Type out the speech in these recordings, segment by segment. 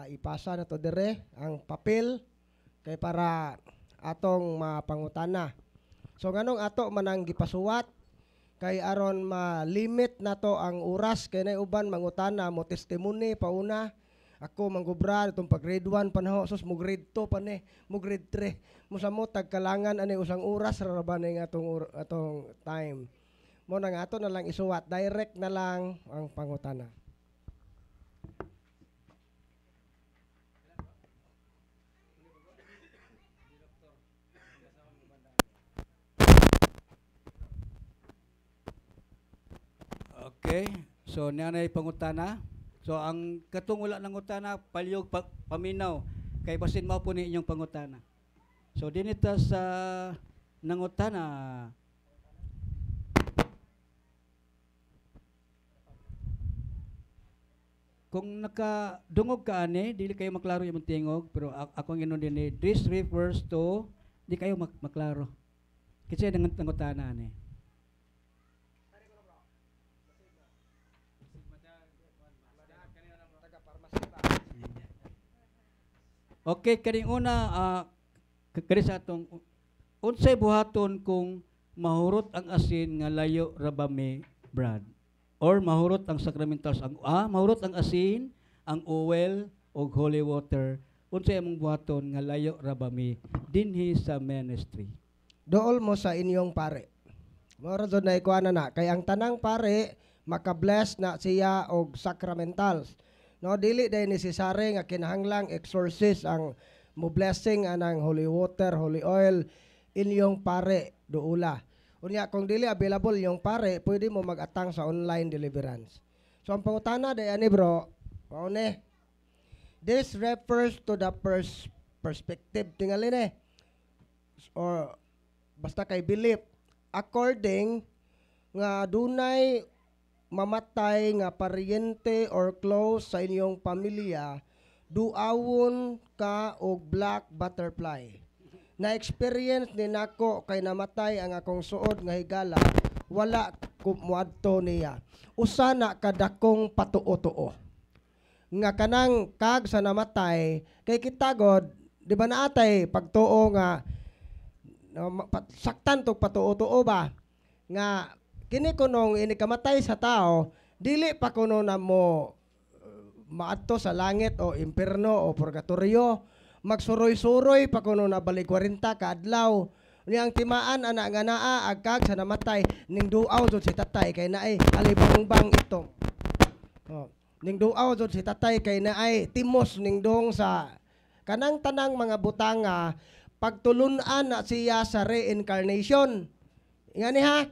Ipasa na to dire ang papel kay para atong mapangutana. So nganong ato manang gipasuwat kay aron ma-limit na to ang oras kay nay uban mangutana mo testimony pauna. Ako manggubra itong pag grade 1 panaho sus mo grade 2 pa ni mo grade 3 mo sa mo tagkalangan ani usang oras ra ba ni atong time. Mo na nga ato na lang isuwat direct na lang ang pangutana. Okay. So, nanay pangutana. So, ang katong wala ng utana, palyog paminaw. Kay basin mao po ni inyong pangutana. So, dinita sa nangutana. Kung nakadungog ka ani, dili kayo maklaro yung tingog, pero akong inon din this refers to, di kayo maklaro. Kasi nangutana ani. Okay, kaning una kani sa atong unsay buhaton kung mahurot ang asin nga layo rabami brad or mahurot ang sacramentals mahurot ang asin, ang oil og holy water. Unsay among buhaton nga layo rabami dinhi sa ministry. Dool mo sa inyong pare. Mora jud na ikuana na kay ang tanang pare maka-bless na siya og sacramentals. No, dili day necessary nga kinahanglang exorcist ang mo blessing anang holy water, holy oil inyong pare duula. Unya kung dili available yung pare, pwede mo mag-atang sa online deliverance. So ang pangutana day ani bro, maune. This refers to the perspective tingali ni. Or basta kay belief according nga dunay mamatay nga paryente or close sa inyong pamilya, duawon ka og black butterfly. Na experience ni nako kay namatay ang akong suod nga higala, wala kumuadto niya. Usa na kadakong patuo-tuo. Nga kanang kag sa namatay kay kitagod, di ba naatay pagtuo nga saktan tog patuo-tuo ba nga kini kunong inikamatay sa tao, dili pa kuno na mo maadto sa langit o imperno o purgatorio, magsuroy-suroy pa kuno na balik 40 ka adlaw. Niyang timaan ana nga naa agkag sa namatay ning duaw jud si tatay kay naay alibang ito. Oh, ning duaw jud si tatay kay naay timos ning dong sa kanang tanang mga butanga pagtulunan na siya sa reincarnation. Ingani ha?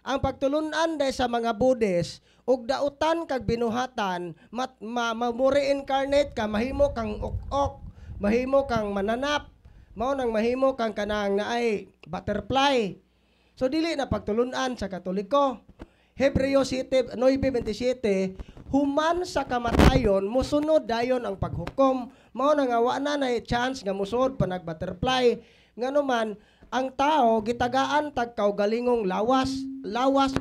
Ang pagtulunan day sa mga Buddhist ug dautan kag binuhatan ma-reincarnate ka mahimo kang ok-ok, mahimo kang mananap, mao nang mahimo kang kanang naay butterfly. So dili na pagtulunan sa Katoliko. Hebreo 9:27 human sa kamatayon musunod dayon ang paghukom. Mao nang wa na chance nga musud pa nag butterfly. Nganuman ang tao gitagaan tag kaugalingong lawas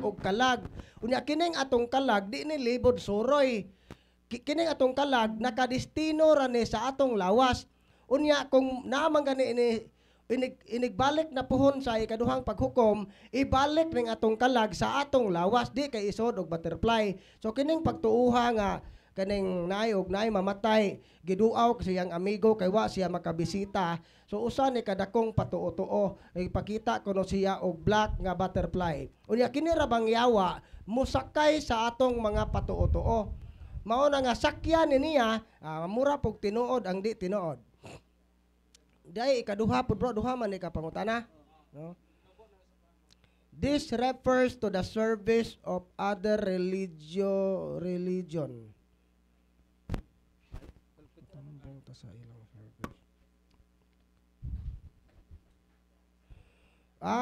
og kalag. Unya kining atong kalag di ni libod suroy. Kining atong kalag nakadestino ra ni sa atong lawas. Unya kung naman gani inigbalik na puhon sa ikaduhang paghukom, ibalik ning atong kalag sa atong lawas di kay isod og butterfly. So kining pagtuuha nga kaning naay mamatay giduaw siyang amigo kay wa siya makabisita. So usa ni kadakong patuo-tuo ipakita kuno siya og black nga butterfly. Unya kini ra bang yawa musakay sa atong mga patuo-tuo. Mao na nga sakyan niya mura pog tinuod ang di tinuod. Dai ikaduha pud bro duha man ni ka pangutana. No? This refers to the service of other religion. Sa ilang service.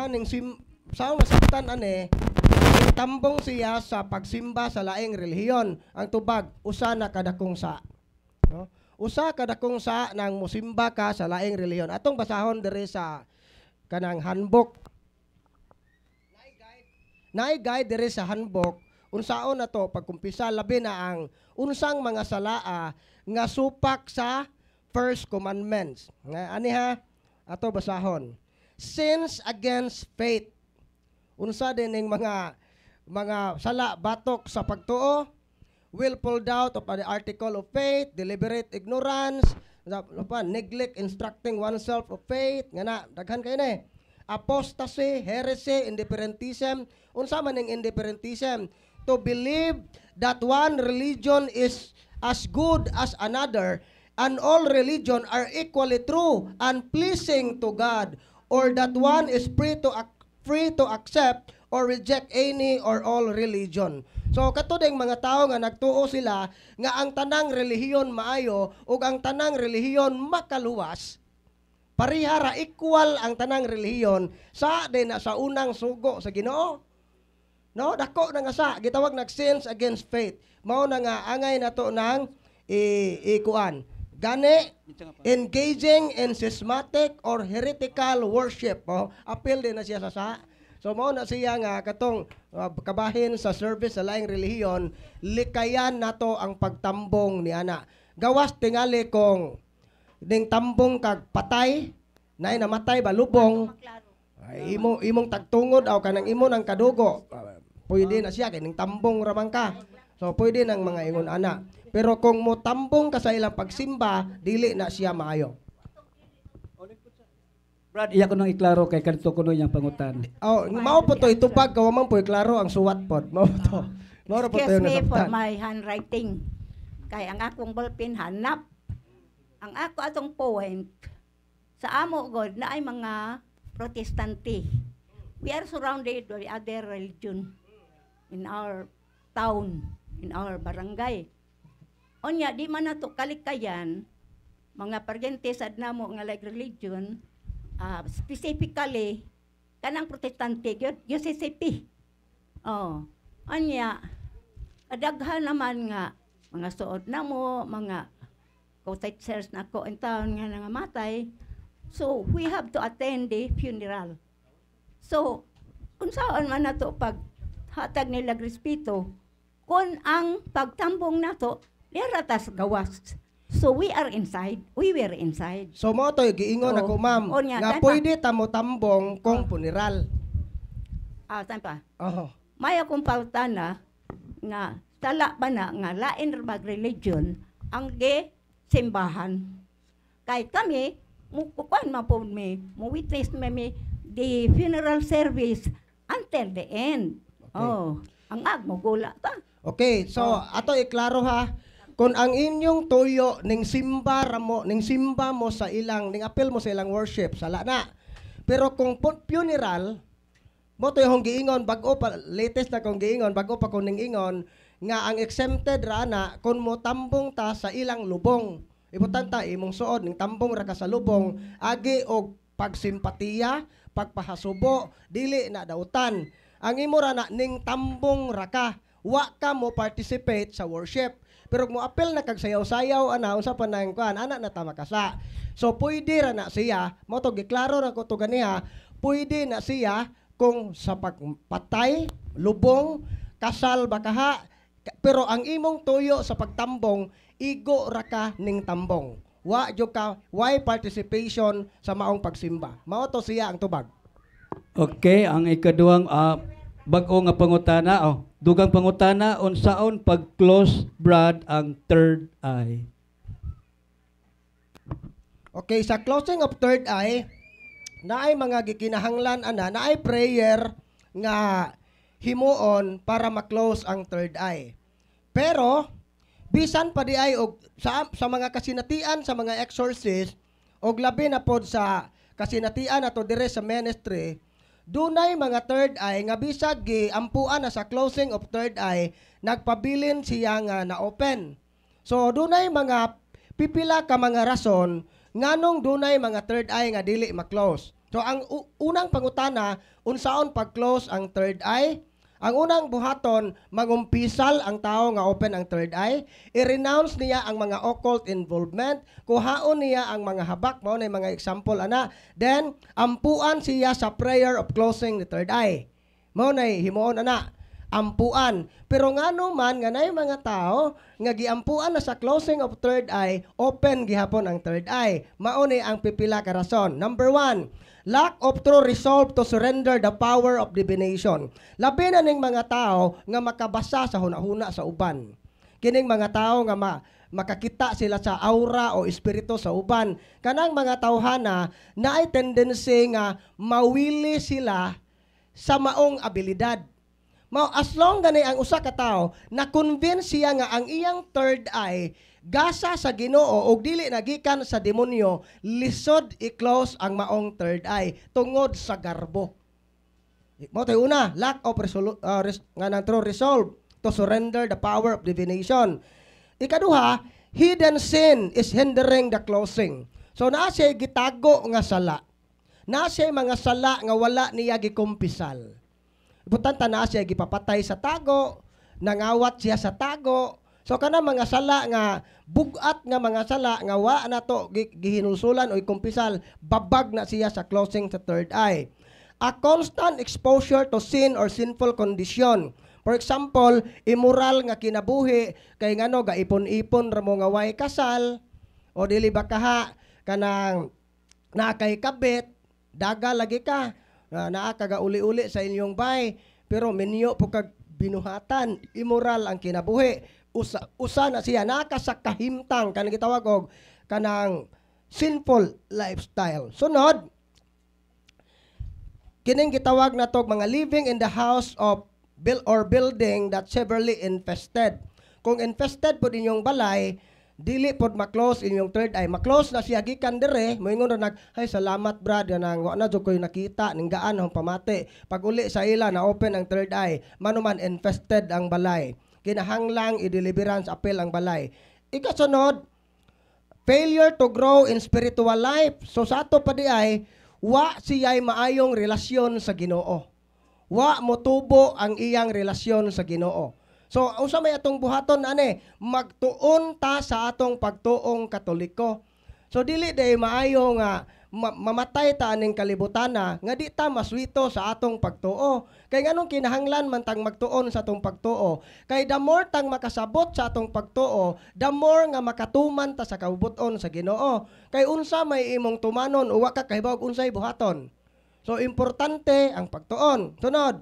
Ning sa masaktan ani tambong siya sa pagsimba sa laing relihiyon. Ang tubag usa na kadakong sa. No? Usa kadakong sa nang musimba ka sa laing relihiyon. Atong basahon diri sa kanang handbook. Naay guide diri sa handbook unsaon na to pagkumpisa labi na ang unsang mga salaa nga supak sa first commandments. Nga ani ha ato basahon. Sins against faith. Unsa din ning mga sala batok sa pagtuo, willful doubt of the article of faith, deliberate ignorance, neglect instructing oneself of faith, nga na daghan kay ni. Apostasy, heresy, indifferentism. Unsa man ning indifferentism? To believe that one religion is as good as another and all religion are equally true and pleasing to God, or that one is free to accept or reject any or all religion. So katuding mga tao nga nagtuo sila nga ang tanang relihiyon maayo ug ang tanang relihiyon makaluwas, parihara equal ang tanang relihiyon sa din na sa unang sugo sa Ginoo. No, dako na nga sa gitawag sins against faith. Mao na nga angay nato nang ikuan. Gani engaging in schismatic or heretical worship. Appeal din na siya sa. So mao na siya nga katong kabahin sa service sa laing relihiyon, likayan nato ang pagtambong ni ana. Gawas tingali kung ning tambong kag patay, nay namatay ba lubong, ay, imong tagtungod aw kanang imo nang kadugo. Pwede na siya kay ning tambong ramang ka. So pwede nang mga ingon ana. Pero kung mo tambong ka sa ilang pagsimba, dili na siya maayo. Brad, iya ko nang iklaro kay kanto kuno yang pangutan. Oh, mao po to itubag ka man po klaro ang suwat pod. Mao to. Mao po to Excuse yung me for nasabtan. my handwriting. Kay ang akong ballpen hanap. Ang ako atong point sa amo God na ay mga Protestante. We are surrounded by other religion in our town, in our barangay. Onya di man nato kalikayan mga paryente sad namo nga like religion, specifically kanang Protestante UCCP. Oh, anya kadaghan naman nga mga suod namo, mga co-teachers na ko in town nga nangamatay. So we have to attend the funeral. So kung saan man nato pag hatag nila respeto, kung ang pagtambong nato liratas gawas. So we are inside. We were inside. So mo to giingon ako ma'am O nya, nga saan pa? pwede ta mo tambong kung funeral. Saan pa? Oh. May akong pautana nga tala ba na nga lain bag religion ang simbahan. Kay kami, mukukuan man po mo witness me the funeral service until the end. Okay. Oh, ang agmugula ta. Okay, so ato iklaro ha. Kung ang inyong tuyo ning simba mo sa ilang ning apel mo sa ilang worship sala na. Pero kung funeral mo to yung giingon bago pa latest na kung giingon bago pa kung ning ingon nga ang exempted ra na kung mo tambong ta sa ilang lubong. Importante imong suod ning tambong ra ka sa lubong agi og pagsimpatiya, pagpahasubo, dili na dautan. Ang imo ra na ning tambong ra ka, wa ka mo participate sa worship. Pero kung mo apel na kag sayaw-sayaw ana unsa pa nang kuan ana na ta makasa. So pwede ra na siya, mo to giklaro ra ko to ganiha, pwede na siya kung sa pagpatay, lubong, kasal bakaha, pero ang imong tuyo sa pagtambong igo ra ka ning tambong. Wa jud ka why participation sa maong pagsimba. Mao to siya ang tubag. Okay, ang ikaduhang bag-o nga pangutana, dugang pangutana unsaon pag-close Brad ang third eye. Okay, sa closing of third eye, naay mga gikinahanglan ana, naay prayer nga himuon para ma-close ang third eye. Pero bisan pa di ay og sa mga kasinatian sa mga exorcist og labi na pod sa kasinatian ato dire sa ministry, dunay mga third eye nga bisag giampuan na sa closing of third eye, nagpabilin siya nga na-open. So dunay mga pipila ka mga rason nganong dunay mga third eye nga dili ma-close. So ang unang pangutana, unsaon pag-close ang third eye? Ang unang buhaton, magumpisal ang tao nga open ang third eye, i-renounce niya ang mga occult involvement, kuhaon niya ang mga habak, mao na mga example ana. Then ampuan siya sa prayer of closing the third eye. Mao na himuon ana. ampuan. Pero ngano man nga nay mga tao nga giampuan na sa closing of third eye, open gihapon ang third eye. Mao ni ang pipila ka rason. Number 1, lack of true resolve to surrender the power of divination. Labi na ning mga tao nga makabasa sa hunahuna sa uban. Kining mga tao nga makakita sila sa aura o espiritu sa uban. Kanang mga tawhana na ay tendency nga mawili sila sa maong abilidad. As long gani ang usa ka tawo na convince siya nga ang iyang third eye gasa sa Ginoo og dili nagikan sa demonyo, lisod i-close ang maong third eye tungod sa garbo. Mo tay una, lack of true resolve to surrender the power of divination. Ikaduha, hidden sin is hindering the closing. So naa siya gitago nga sala. Naa siya mga sala nga wala niya gikumpisal. Butanta naa siya gipapatay sa tago, nangawat siya sa tago. So kana mga sala nga bugat nga mga sala nga wa na to gihinulsulan o kumpisal, babag na siya sa closing sa third eye. A constant exposure to sin or sinful condition. For example, immoral nga kinabuhi kay ngano gaipon-ipon ra mo nga way kasal o dili ba kaha kanang nakay kabit, daga lagi ka, naa ka uli-uli sa inyong bay, pero minyo po kag binuhatan, immoral ang kinabuhi. Usa na siya nakasakahimtang kanang gitawag og kanang sinful lifestyle. Sunod, kining gitawag na tog mga living in the house of building that severely infested. Kung infested po inyong balay, dili pod ma-close inyong third eye. Ma-close na siya gikan dire, moingon na ay salamat brad nang wa na jud koy nakita ning gaan ang pamati. Pag uli sa ila na open ang third eye, manuman infested ang balay. Kinahanglang i-deliverance appeal ang balay. Ikasunod, failure to grow in spiritual life. So sa ato pa di ay wa siya'y maayong relasyon sa Ginoo. Wa motubo ang iyang relasyon sa Ginoo. So, unsa may atong buhaton ani? Magtuon ta sa atong pagtuong Katoliko. So dili day maayo nga mamatay ta aning kalibutana nga di ta maswito sa atong pagtuo. Kay nganong kinahanglan man tang magtuon sa atong pagtuo? Kay the more tang makasabot sa atong pagtuo, the more nga makatuman ta sa kabubuton sa Ginoo. Kay unsa may imong tumanon uwa ka kahibaw unsay buhaton. So importante ang pagtuon. Sunod,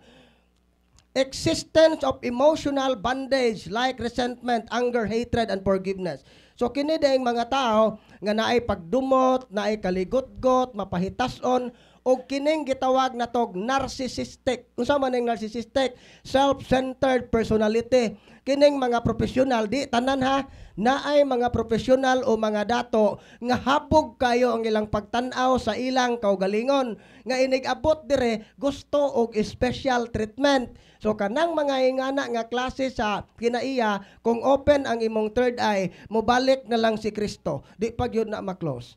existence of emotional bondage like resentment, anger, hatred, and forgiveness. So kini daing mga tao nga naay pagdumot, naay kaligot-got, mapahitason, o kining gitawag na tog narcissistic. Unsa man ang narcissistic? Self-centered personality. Kining mga profesional, di tanan ha, naay mga profesional o mga dato nga habog kayo ang ilang pagtan-aw sa ilang kaugalingon. Nga inig-abot dire gusto og special treatment. So kanang mga ingana nga klase sa kinaiya, kung open ang imong third eye, mobalik na lang si Kristo. Di pa gyud na ma-close.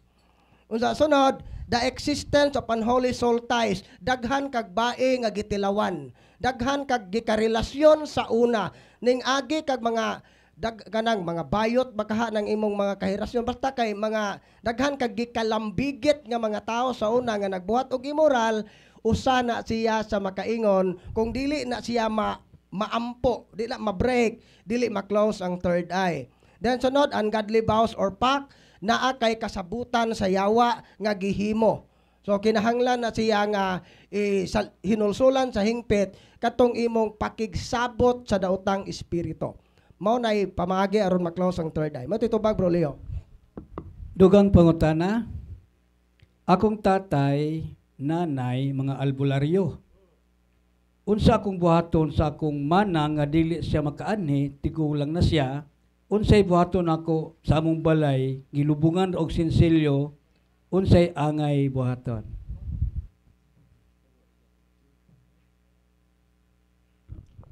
Unsa sunod, the existence of unholy soul ties, daghan kag bae nga gitilawan, daghan kag gikarelasyon sa una, ning agi kag mga kanang mga bayot bakaha ng imong mga kahirasyon, basta kay mga daghan kag gikalambigit nga mga tao sa una nga nagbuhat og immoral, usa na siya sa makaingon kung dili na siya maampo, dili na ma-break, dili ma-close ang third eye. Then sunod, ungodly vows or pact, naa kay kasabutan sa yawa nga gihimo. So kinahanglan na siya nga hinulsulan sa hingpit katong imong pakigsabot sa daotang espiritu. Mao nay pamagi aron ma-close ang third eye. Matitubag bro Leo. Dugang pangutana, akong tatay, nanay, mga albularyo. Unsa akong buhaton sa akong manang nga dili siya makaanhi, tigulang na siya. Unsay buhaton ako sa among balay, gilubungan og sinsilyo, unsay angay buhaton.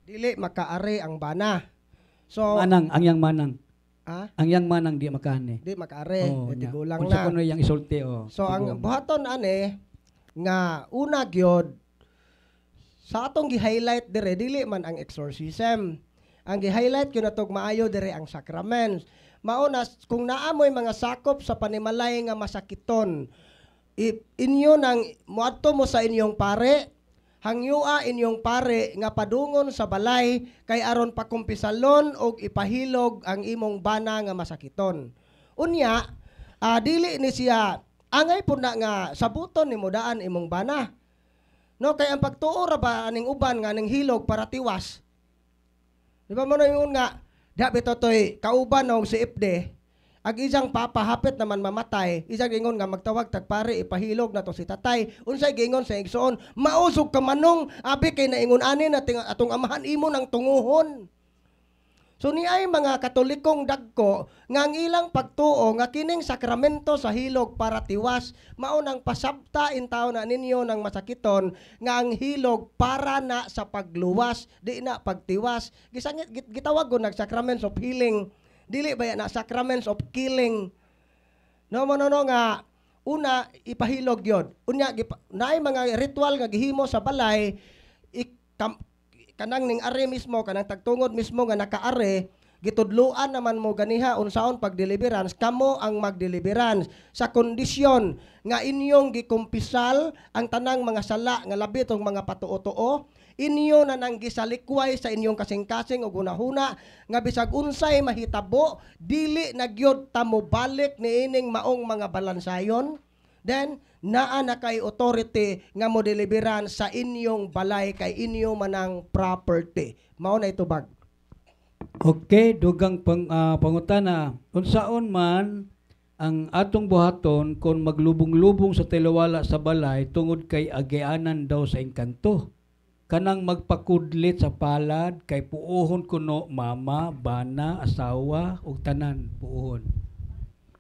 Dili makaari ang bana. So Manang, ang yang manang. Ang yang manang di makaanhi. di makaari, tigulang Unsa na. kuno yang isulti So ang buhaton ani nga una gyud sa atong gi-highlight dire dili man ang exorcism. Ang gi-highlight gyud natog maayo dire ang sacraments. Mauna kung naamoy mga sakop sa panimalay nga masakiton, inyo nang moadto mo sa inyong pare, hangyua inyong pare nga padungon sa balay kay aron pakumpisalon og ipahilog ang imong bana nga masakiton. Unya, dili ni siya angay po na nga sabuton ni mudaan imong bana. No, kay ang pagtuo ra ba aning uban nga ning hilog para tiwas. Di ba mo na yun nga, dapat to'y kauban o si Ipde, ag isang papa hapit naman mamatay, isang gingon nga magtawag tagpare ipahilog na to si tatay. Unsay gingon sa igsoon, mausog ka manong, abi kay naingon ani na atong amahan imo ng tunguhon. So ni ay mga Katolikong dagko nga ang ilang pagtuo nga kining sakramento sa hilog para tiwas mao nang pasabta in taon na ninyo ng masakiton nga ang hilog para na sa pagluwas di na pagtiwas. Gisangit gitawag ko nag sacraments of healing. Dili ba na sacraments of killing. No nga una ipahilog yun. Unya naay mga ritual nga gihimo sa balay kanang ning are mismo kanang tagtungod mismo nga nakaare gitudluan naman mo ganiha unsaon pagdeliverance kamo ang magdeliverance sa kondisyon nga inyong gikumpisal ang tanang mga sala nga labi tong mga patuo-tuo inyo na nang gisalikway sa inyong kasing-kasing ug hunahuna nga bisag unsay mahitabo dili nagyod ta mo balik niining maong mga balansayon. Then naa na kay authority nga mo deliveran sa inyong balay kay inyo manang property. Mao na itubag. Okay, dugang pangutana. Unsaon man ang atong buhaton kung maglubong-lubong sa tilawala sa balay tungod kay agianan daw sa engkanto. Kanang magpakudlit sa palad kay puuhon kuno mama, bana, asawa ug tanan puuhon.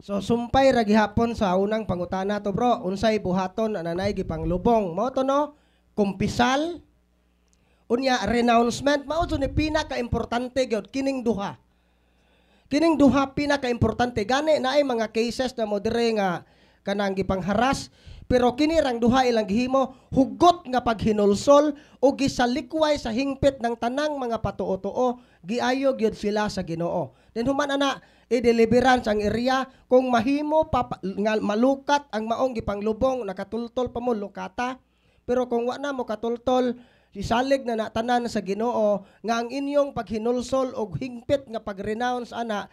So sumpay ra gihapon sa unang pangutana to bro, unsay buhaton ananay gipanglubong. Mao to no, kumpisal. Unya renouncement mao ni pinaka-importante gyud kining duha. Kining duha pinaka-importante gani naay mga cases na mo dire nga kanang gipangharas pero kini rang duha ilang gihimo hugot nga paghinulsol o gisalikway sa hingpit ng tanang mga patuo-tuo giayo gyud sila sa Ginoo. Then human ana i-deliverance ang area kung mahimo nga malukat ang maong gipanglubong nakatultol pa mo lukata pero kung wa na mo katultol isalig na natanan sa Ginoo nga ang inyong paghinulsol og hingpit nga pag-renounce ana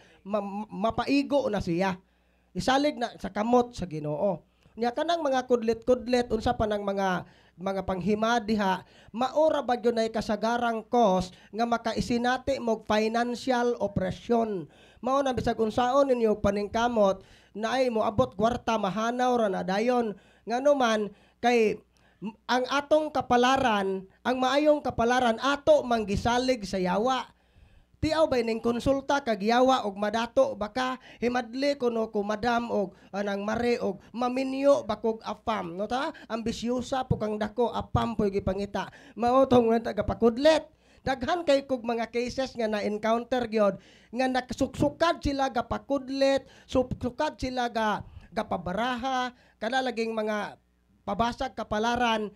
mapaigo na siya isalig na sa kamot sa Ginoo nya kanang mga kudlit-kudlit unsa pa nang mga panghimad diha maora ba gyud nay kasagarang cause nga makaisinati mo financial oppression. Mao na bisag unsaon ninyo paningkamot naay mo abot kwarta mahanaw ra na dayon nganuman kay ang atong kapalaran ang maayong kapalaran ato manggisalig sa yawa. Tiaw bay ning konsulta kag yawa og madato baka himadli kuno ko madam og anang mare og maminyo bakog afam no ta ambisyosa po kang dako apam po gipangita mao tong tagapakudlet daghan kay kog mga cases nga na encounter gyud nga nakasuksukad sila gapakudlet suksukad sila gapabaraha kana laging mga pabasag kapalaran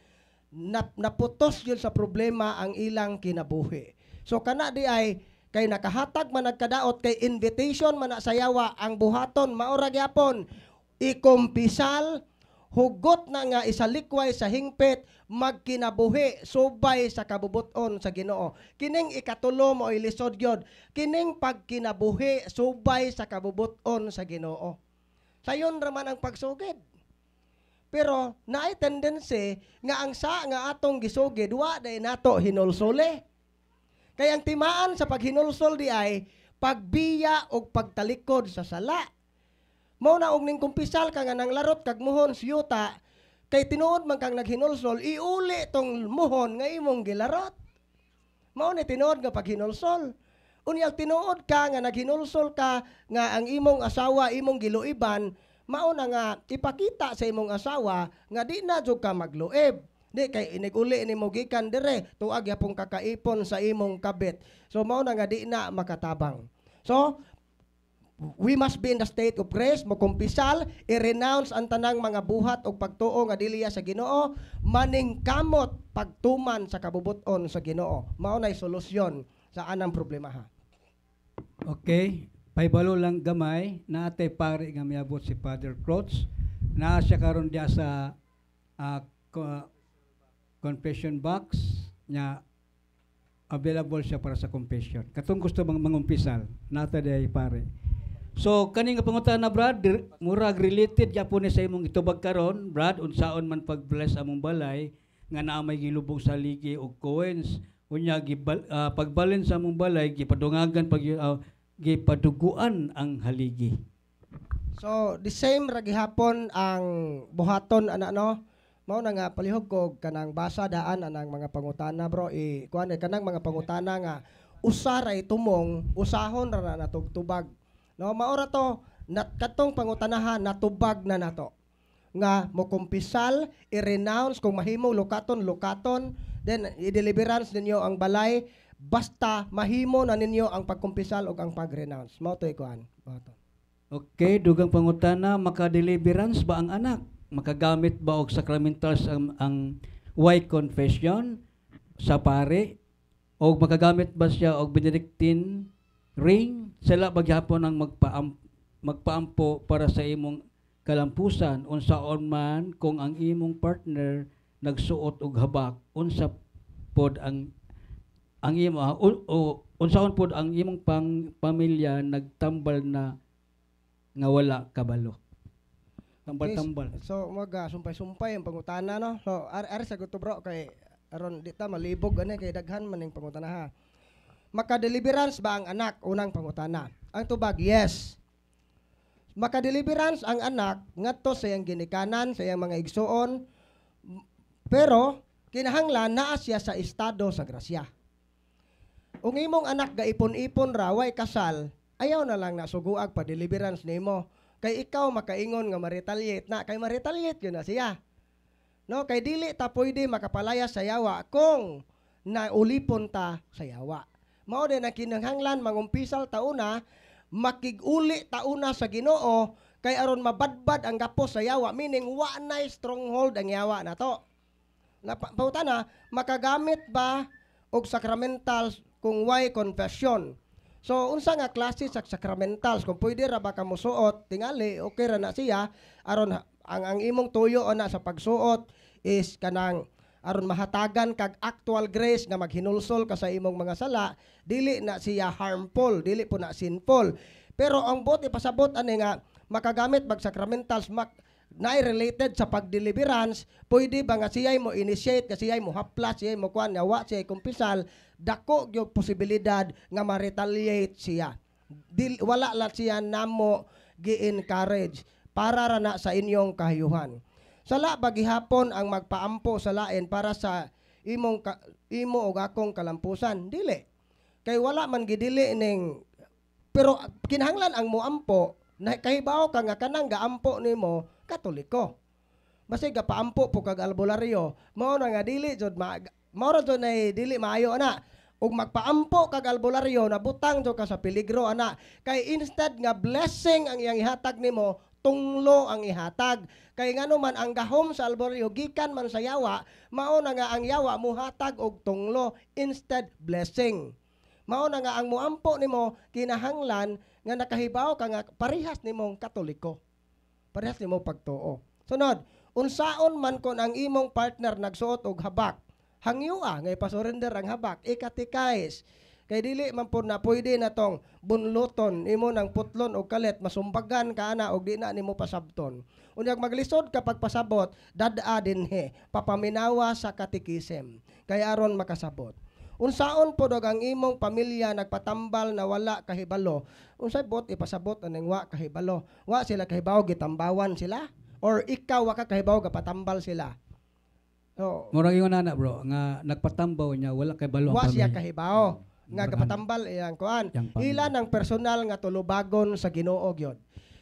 naputos yun sa problema ang ilang kinabuhi. So kana di ay kay nakahatag man nagkadaot kay invitation man sa yawa ang buhaton maura gyapon ikumpisal hugot na nga isalikway sa hingpit magkinabuhi subay sa kabubuton sa Ginoo. Kining ikatulo mo ilisod gyud kining pagkinabuhi subay sa kabubuton sa Ginoo. Sayon ra man ang pagsugid. Pero naay tendency nga ang sa nga atong gisugid wa day nato hinulsole. Kaya ang timaan sa paghinulsol di ay pagbiya o pagtalikod sa sala. Mao na og ning kumpisal ka nga nang larot kag muhon siyuta kay tinuod man kang naghinulsol iuli tong muhon nga imong gilarot. Mao ni tinuod nga paghinulsol. Unya tinuod ka nga naghinulsol ka nga ang imong asawa imong giluiban mao na nga ipakita sa imong asawa nga di na jud ka magluib. Di kay iniguli ni mo gikan dire tuag yapong kakaipon sa imong kabit. So mao na nga di na makatabang. So we must be in the state of grace, mo kumpisal, i-renounce ang tanang mga buhat o pagtuo nga diliya sa Ginoo, maningkamot pagtuman sa kabubuton sa Ginoo. Mao nay solusyon sa anang problema ha. Okay, paibalo lang gamay na atay pare nga miabot si Father Cross. Naa siya karon dia sa confession box nya available siya para sa confession. Katong gusto mangumpisal, nata day pare. So kani nga pangutana Brad, murag related gyapon ni sa imong itubag karon, Brad, unsaon man pag-bless among balay nga naa may gilubong sa ligi og coins, unya pagbalin sa among balay gipadungagan gipaduguan ang haligi. So, the same ra gihapon ang buhaton ana no. Mao na nga palihog ko kanang basa daan anang mga pangutana bro. Kuan kanang mga pangutana nga usa ra tumong usahon ra na natugtubag. No, mao ra to katong pangutanahan natubag na nato. Nga mo kumpisal, i-renounce kung mahimo lukaton, then i-deliverance ninyo ang balay basta mahimo na ninyo ang pagkumpisal ug ang pag-renounce. Mao to ikuan. Mao to. Okay, dugang pangutana, maka-deliverance ba ang anak? Makagamit ba og sacramentals ang white confession sa pare? O makagamit ba siya og Benedictine ring? Sila bagyapon ang magpaampo para sa imong kalampusan. Unsaon man kung ang imong partner nagsuot og habak, unsa pod ang imo unsaon pod ang imong pamilya nagtambal na nga wala kabalo. Tambal-tambal. So sumpay-sumpay ang pangutana no. So ari sagot to bro kay aron di ta malibog ani kay daghan man ning pangutana ha. Maka-deliverance ba ang anak? Unang pangutana. Ang tubag, yes. Maka-deliverance ang anak ngadto sa iyang ginikanan, sa iyang mga igsuon. Pero kinahanglan naa siya sa estado sa grasya. Ung imong anak gaipon-ipon ra way kasal, ayaw na lang na suguag pa deliverance nimo. Kay ikaw makaingon nga ma-retaliate na, kay ma-retaliate yun na siya. No, kay dili ta pwede makapalaya sa yawa kung naulipon ta sa yawa. Mao din ang kinahanglan mangumpisal tauna, makig-uli tauna sa Ginoo kay aron mabadbad ang gapos sa yawa, meaning wa nay stronghold ang yawa nato. Pautana, makagamit ba og sacramentals kung way confession? So unsa nga klase sa sacramentals kung pwede ra ba ka mosuot tingali okay ra na siya aron ang imong tuyo ana sa pagsuot is kanang aron mahatagan kag actual grace nga maghinulsol ka sa imong mga sala, dili na siya harmful, dili po na sinful. Pero ang buti pasabot ani nga makagamit bag sacramentals na related sa pagdeliverance, pwede ba nga siya'y mo initiate, nga siya'y mo haplas, siya'y mo kuan, yawa, siya'y kumpisal, dako yung posibilidad nga ma-retaliate siya. Wala lang siya namo gi-encourage para ra na sa inyong kahayuhan. Sala bagihapon ang magpaampo sa lain para sa imo og akong kalampusan, dili. Kay wala man gidili ning pero kinahanglan ang muampo na kahibaw ka nga kanang gaampo nimo Katoliko. Basta gapaampo po kag albularyo, mao na nga dili jud mao ra jud nay dili maayo ana. Ug magpaampo kag albularyo nabutang jud ka sa peligro ana. Kay instead nga blessing ang iyang ihatag nimo, tunglo ang ihatag. Kay ngano man ang gahom sa albularyo gikan man sa yawa, mao na nga ang yawa muhatag og tunglo instead blessing. Mao na nga ang muampo nimo kinahanglan nga nakahibaw ka nga parehas nimong Katoliko. Parehas nimo pagtuo. Sunod, unsaon man kon ang imong partner nagsuot og habak, hangyua nga ipasurrender ang habak, ikatikais. Kay dili man po na pwede na tong bunluton imo ng putlon og kalit, masumbagan ka ana og di na nimo pasabton. Unyag maglisod kapag pasabot, dada dinhi, papaminawa sa katikisem, kay aron makasabot. Unsaon po dog ang imong pamilya nagpatambal na wala kahibalo? Unsay bot ipasabot aning wa kahibalo? Wa sila kahibaw gitambawan sila or ikaw wa ka kahibaw gapatambal sila? So, Murag ingon na bro nga nagpatambaw niya wala kay balo ang wa siya pamilya. kahibaw nga gapatambal iyang kuan. Yang pamilya. Ila ng personal nga tulubagon sa Ginoo gyud.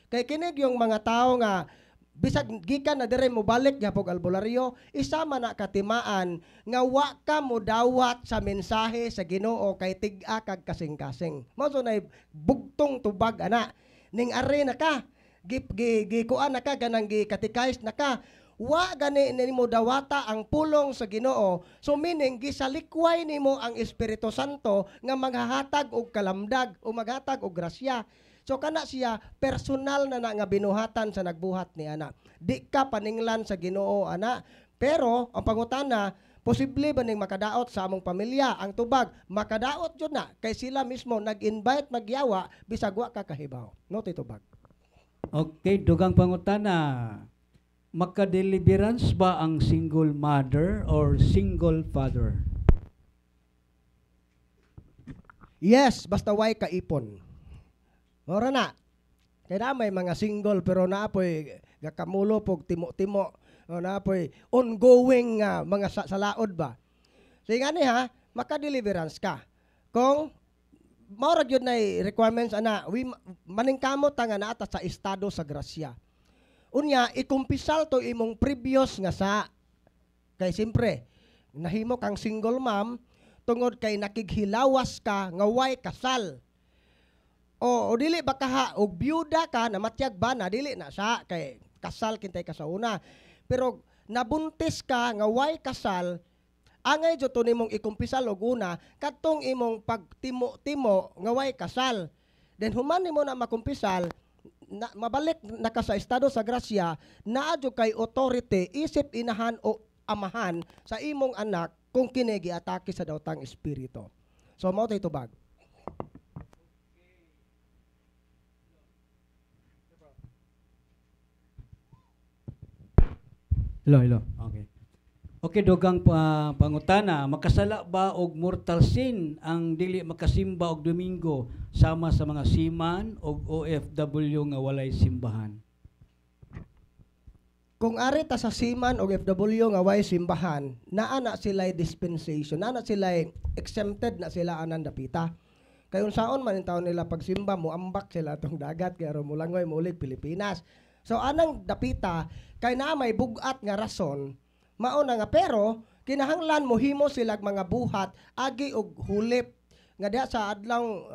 Kay kinig yung mga tao nga bisag gikan na dire mo balik gyapon albularyo, isa man na katimaan nga wa ka mo dawat sa mensahe sa Ginoo kay tig-a kag kasing-kasing. Mao so nay bugtong tubag ana. Ning are na ka, gikuan na ka ganang gikatikais na ka. Wa gani nimo dawata ang pulong sa Ginoo. So meaning gisalikway nimo ang Espiritu Santo nga maghahatag og kalamdag o maghatag og grasya. So kana siya personal na nga binuhatan sa nagbuhat ni ana. Di ka paninglan sa Ginoo ana. Pero ang pangutana, Posible ba ning makadaot sa among pamilya? Ang tubag, makadaot jud na kay sila mismo nag-invite magyawa bisag wa ka kahibaw. No ti tubag. Okay, dugang pangutana. Makadeliverance ba ang single mother or single father? Yes, basta way kaipon. Ora na. Kaya may mga single pero naapoy gakamulo pog timo-timo. O naapoy ongoing nga mga salaod ba. So nga ni ha, makadeliverance ka. Kung maura gyud na requirements ana, maningkamot nga naata sa estado sa grasya. Unya, ikumpisal to imong previous nga sa kay simpre nahimo kang single mom tungod kay nakighilawas ka nga way kasal. O dili ba kaha og byuda ka na matyag ba na dili na sa kay kasal kintay ka sa una. Pero nabuntis ka nga way kasal, angay jud to nimong ikumpisal og una kadtong imong pagtimo-timo nga way kasal. Then human nimo na makumpisal na, mabalik na ka sa estado sa grasya, naa jud kay authority isip inahan o amahan sa imong anak kung kini giatake sa dawtang espiritu. So mao tay tubag. Hello. Okay. Okay, dugang pangutana, makasala ba og mortal sin ang dili makasimba og Domingo sama sa mga seaman og OFW nga walay simbahan? Kung ari ta sa seaman o FW nga way simbahan, naa na sila dispensation, naa na sila exempted na sila anang dapita. Kay unsaon man taon nila pagsimba mo ambak sila tong dagat kay aron mulangoy muulig Pilipinas. So anang dapita kay naa may bugat nga rason mao na nga pero kinahanglan mohimo sila mga buhat agi og hulip nga diha sa adlaw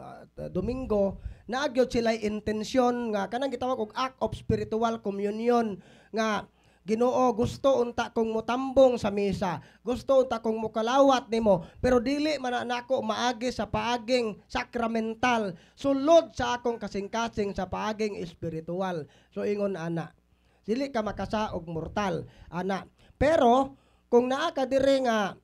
Domingo naagyod sila intensyon nga kanang gitawag og act of spiritual communion nga Ginoo, gusto unta kong mutambong sa misa. Gusto unta kong mukalawat nimo. Pero dili man nako maagi sa paaging sakramental. Sulod sa akong kasing-kasing sa paaging espiritual. So ingon ana. Dili ka makasa og mortal. Ana. Pero kung naa ka diri nga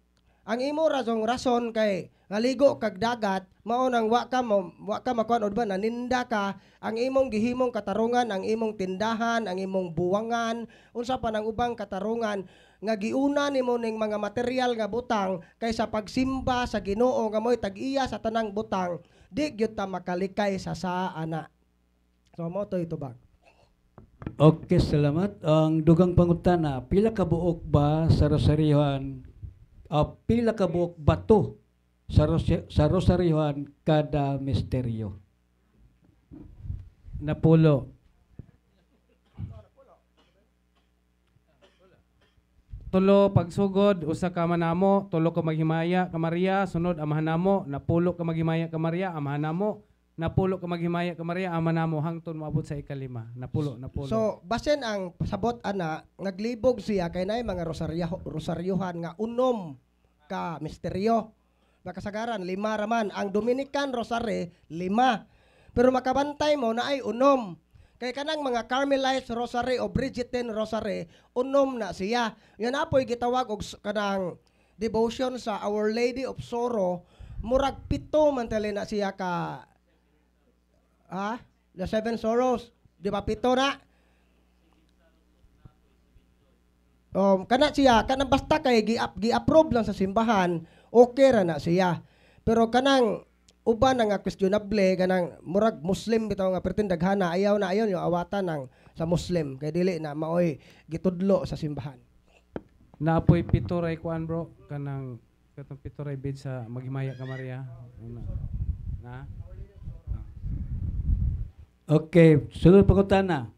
ang imo rason kay ngaligo kag dagat mao nang wa ka makuan od ba naninda ka ang imong gihimong katarungan ang imong tindahan ang imong buwangan unsa pa nang ubang katarungan nga giuna nimo ning mga material nga butang kaysa pagsimba sa Ginoo nga moy tag-iya sa tanang butang di gyud ta makalikay sa ana. So mo to itubag. Okay, salamat. Ang dugang pangutana, pila ka buok ba sa rosaryohan pila ka buok bato sa rosaryohan kada misteryo? Napulo. Tulo pagsugod usa ka manamo, tulo ka maghimaya ka Maria, sunod amahan namo, napulo ka maghimaya ka Maria, amahan namo, napulo ka maghimaya ka Maria, amahan namo hangtod moabot sa ikalima. Napulo. So basen ang sabot ana naglibog siya kay nay mga rosaryohan nga unom ka misteryo. Nakasagaran 5 raman ang Dominican Rosary 5. Pero makabantay mo na ay unom. Kay kanang mga Carmelite Rosary o Brigittine Rosary unom na siya. Yan apoy gitawag og kanang devotion sa Our Lady of Sorrow murag 7 man tali na siya ka the 7 sorrows. Di ba 7 na? Kana siya, kanang basta kay gi-approve lang sa simbahan, okay ra na siya. Pero kanang uban nga questionable, kanang murag Muslim bitaw nga pertin daghana, ayaw na ayon yung awatan ng sa Muslim kay dili na maoy gitudlo sa simbahan. Naapoy pitoray kuan bro kanang katong pitoray bid sa maghimaya ka Maria. Na? Okay, sunod pangutana.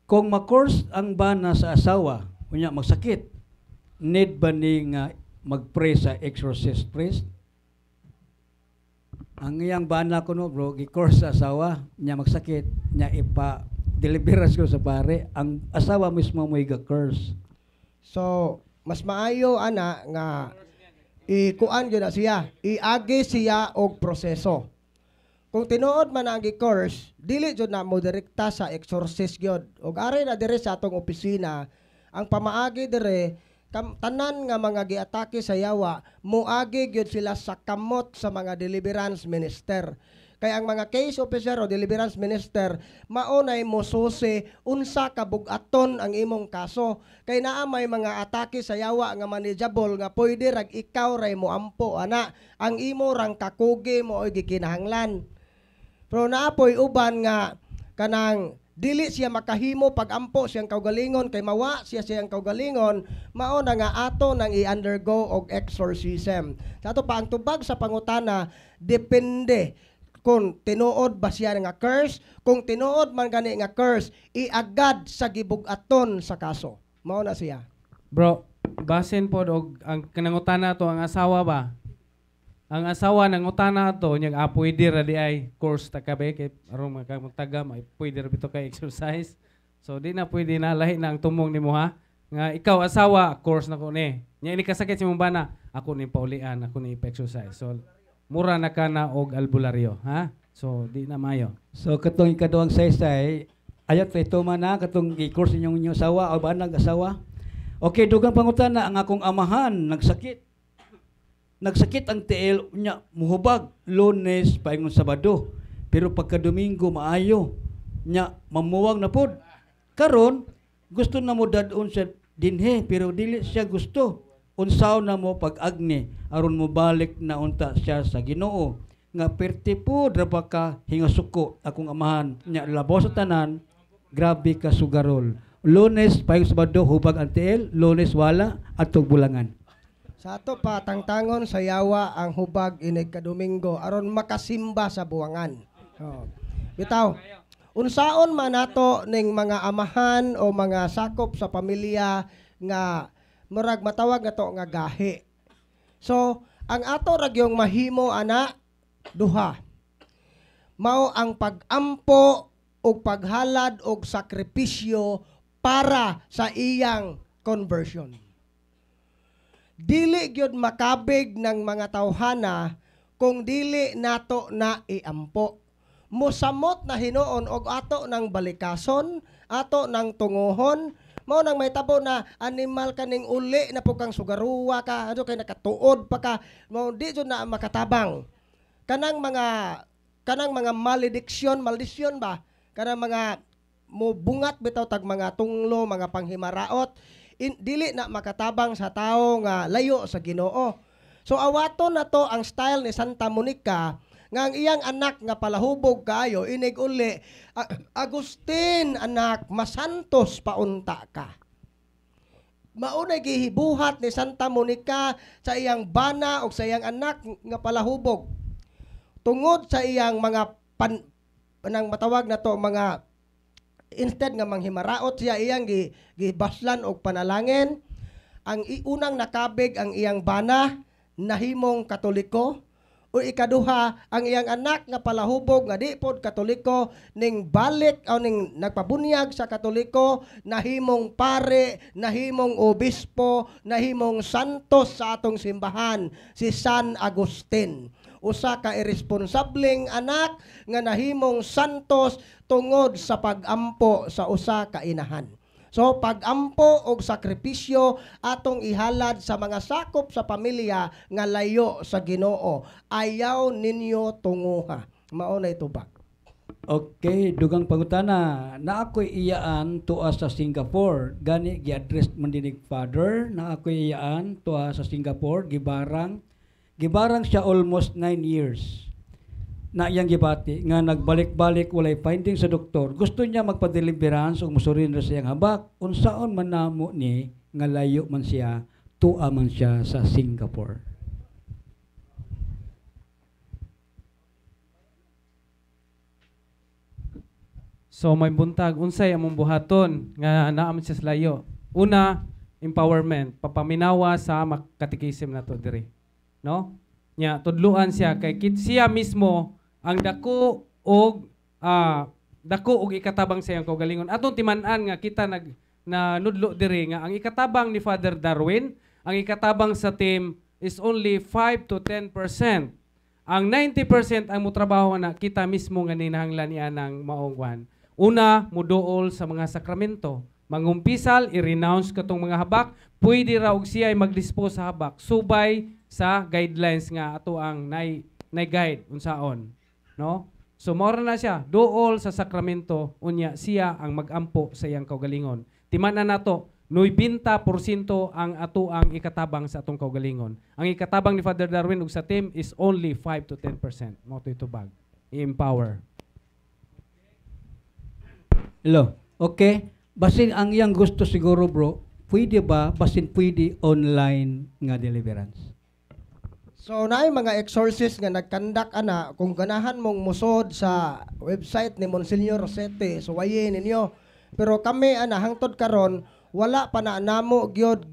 Kung ma-course ang bana sa asawa, unya magsakit, need ba ni nga mag-pray sa exorcist priest? Ang iyang bana ko no bro, gi-course sa asawa, niya magsakit, niya ipa-deliverance ko sa pare, ang asawa mismo mo iga-curse. So, mas maayo ana nga ikuan gyud na siya, iagi siya og proseso. Kung tinuod man ang gi-course, dili jud na mo direkta sa exorcist gyud. Og ari na dire sa atong opisina, ang pamaagi dire tanan nga mga giatake sa yawa, muagi gyud sila sa kamot sa mga deliverance minister. Kaya ang mga case officer o deliverance minister, maunay mo susi unsa ka bug-aton ang imong kaso. Kay naa may mga atake sa yawa nga manageable nga pwede rag ikaw ray mo ampo ana. Ang imo rang kakugi mo oy gikinahanglan. Pero naapoy uban nga kanang dili siya makahimo pag ampo siyang kaugalingon kay mawa siya siyang kaugalingon, mao na nga ato nang i-undergo og exorcism. Sa ato pa ang tubag sa pangutana, depende kung tinuod ba siya nga curse, kung tinuod man gani nga curse, iagad sa gibug-aton sa kaso. Mao na siya. Bro, basin po og ang kanangutana to ang asawa ba? Ang asawa ng utana to nyag pwede ra di ay course ta kabe kay aron magtaga may pwede ra bito kay exercise. So di na pwede na lahi na ang tumong nimo ha. Nga ikaw asawa course na ko ni. Nya ini kasakit si mong bana, ako ni paulian, ako ni exercise. So mura na kana og albularyo, ha? So di na mayo. So katong ikaduhang saysay, ayat ito man na katong i-course inyong asawa o banag asawa. Okay, dugang pangutana ang akong amahan nagsakit. Nagsakit ang tiil nya muhubag Lunes paingon Sabado. Pero pagka Domingo maayo nya mamuwang na pod. Karon gusto na mo dadon sa dinhe pero dili siya gusto. Unsaw na mo pag-agni aron mo balik na unta siya sa Ginoo. Nga perti po draba ka hingasuko akong amahan nya labaw sa tanan grabe ka sugarol. Lunes paingon Sabado hubag ang tiil, Lunes wala atog bulangan. Sa ato pa tangtangon sa yawa ang hubag inig ka Domingo aron makasimba sa buwangan. Oh. Bitaw, unsaon man nato ning mga amahan o mga sakop sa pamilya nga murag matawag nato nga gahi. So, ang ato ragyong mahimo ana duha. Mao ang pag-ampo og paghalad og sakripisyo para sa iyang conversion. Dili gyud makabig ng mga tawhana kung dili nato na iampo. Musamot na hinuon og ato ng balikason, ato ng tungohon, mao nang may tabo na animal kaning uli na pukang sugaruwa ka, ano kay nakatuod pa ka, mao di jud na makatabang. Kanang mga malediksyon ba? Kanang mga mubungat bitaw tag mga tunglo, mga panghimaraot, dili na makatabang sa tao nga layo sa Ginoo. So awaton na to ang style ni Santa Monica nga ang iyang anak nga palahubog kayo inig uli, Agustin anak masantos paunta ka. Maunay gihibuhat ni Santa Monica sa iyang bana o sa iyang anak nga palahubog. Tungod sa iyang mga nang matawag na to mga instead nga manghimaraot siya iyang gibaslan og panalangin, ang unang nakabig ang iyang bana nahimong Katoliko, o ikaduha ang iyang anak nga palahubog nga di pod Katoliko ning balik o ning nagpabunyag sa Katoliko, nahimong pare, nahimong obispo, nahimong santos sa atong simbahan, si San Agustin. Usa ka irresponsableng anak nga nahimong santos tungod sa pag-ampo sa usa ka inahan. So pag-ampo og sakripisyo atong ihalad sa mga sakop sa pamilya nga layo sa Ginoo. Ayaw ninyo tunguha. Mao na itubag. Okay, dugang pangutana. Na ako'y iyaan tuwa sa Singapore. Gani gi-address man dinig father. Na ako'y iyaan tuwa sa Singapore. Gibarang siya almost 9 years. Na iyang gibati nga nagbalik-balik walay finding sa doktor. Gusto niya magpa-deliverance o musurin sa iyang habak. Unsaon man namo ni nga layo man siya, tuwa man siya sa Singapore. So may buntag unsay among buhaton nga naa man siya sa layo. Una, empowerment, papaminawa sa katikisim nato diri. No? Nya tudluan siya kay siya mismo ang dako og ikatabang sa iyang kaugalingon. Atong timan-an nga kita nudlo diri nga ang ikatabang ni Father Darwin, ang ikatabang sa team is only 5 to 10%. Ang 90% ang mutrabaho na kita mismo nga ninahanglan niya ng maong kwan. Una, muduol sa mga sakramento. Mangumpisal, i-renounce katong mga habak, pwede ra og siya ay mag-dispose sa habak subay sa guidelines nga ato ang nay guide unsaon, no? So mora na siya duol sa sakramento unya siya ang magampo sa iyang kaugalingon. Timan-an nato 90% ang ato ang ikatabang sa atong kaugalingon. Ang ikatabang ni Father Darwin ug sa team is only 5 to 10%. Mo to itubag. I-empower. Hello. Okay. Basin ang iyang gusto siguro bro, pwede ba, basin pwede online nga deliverance? So naay mga exorcist nga nagkandak ana kung ganahan mong musod sa website ni Monsignor Rosete so wayin ninyo. Pero kami ana hangtod karon wala pa na namo gyud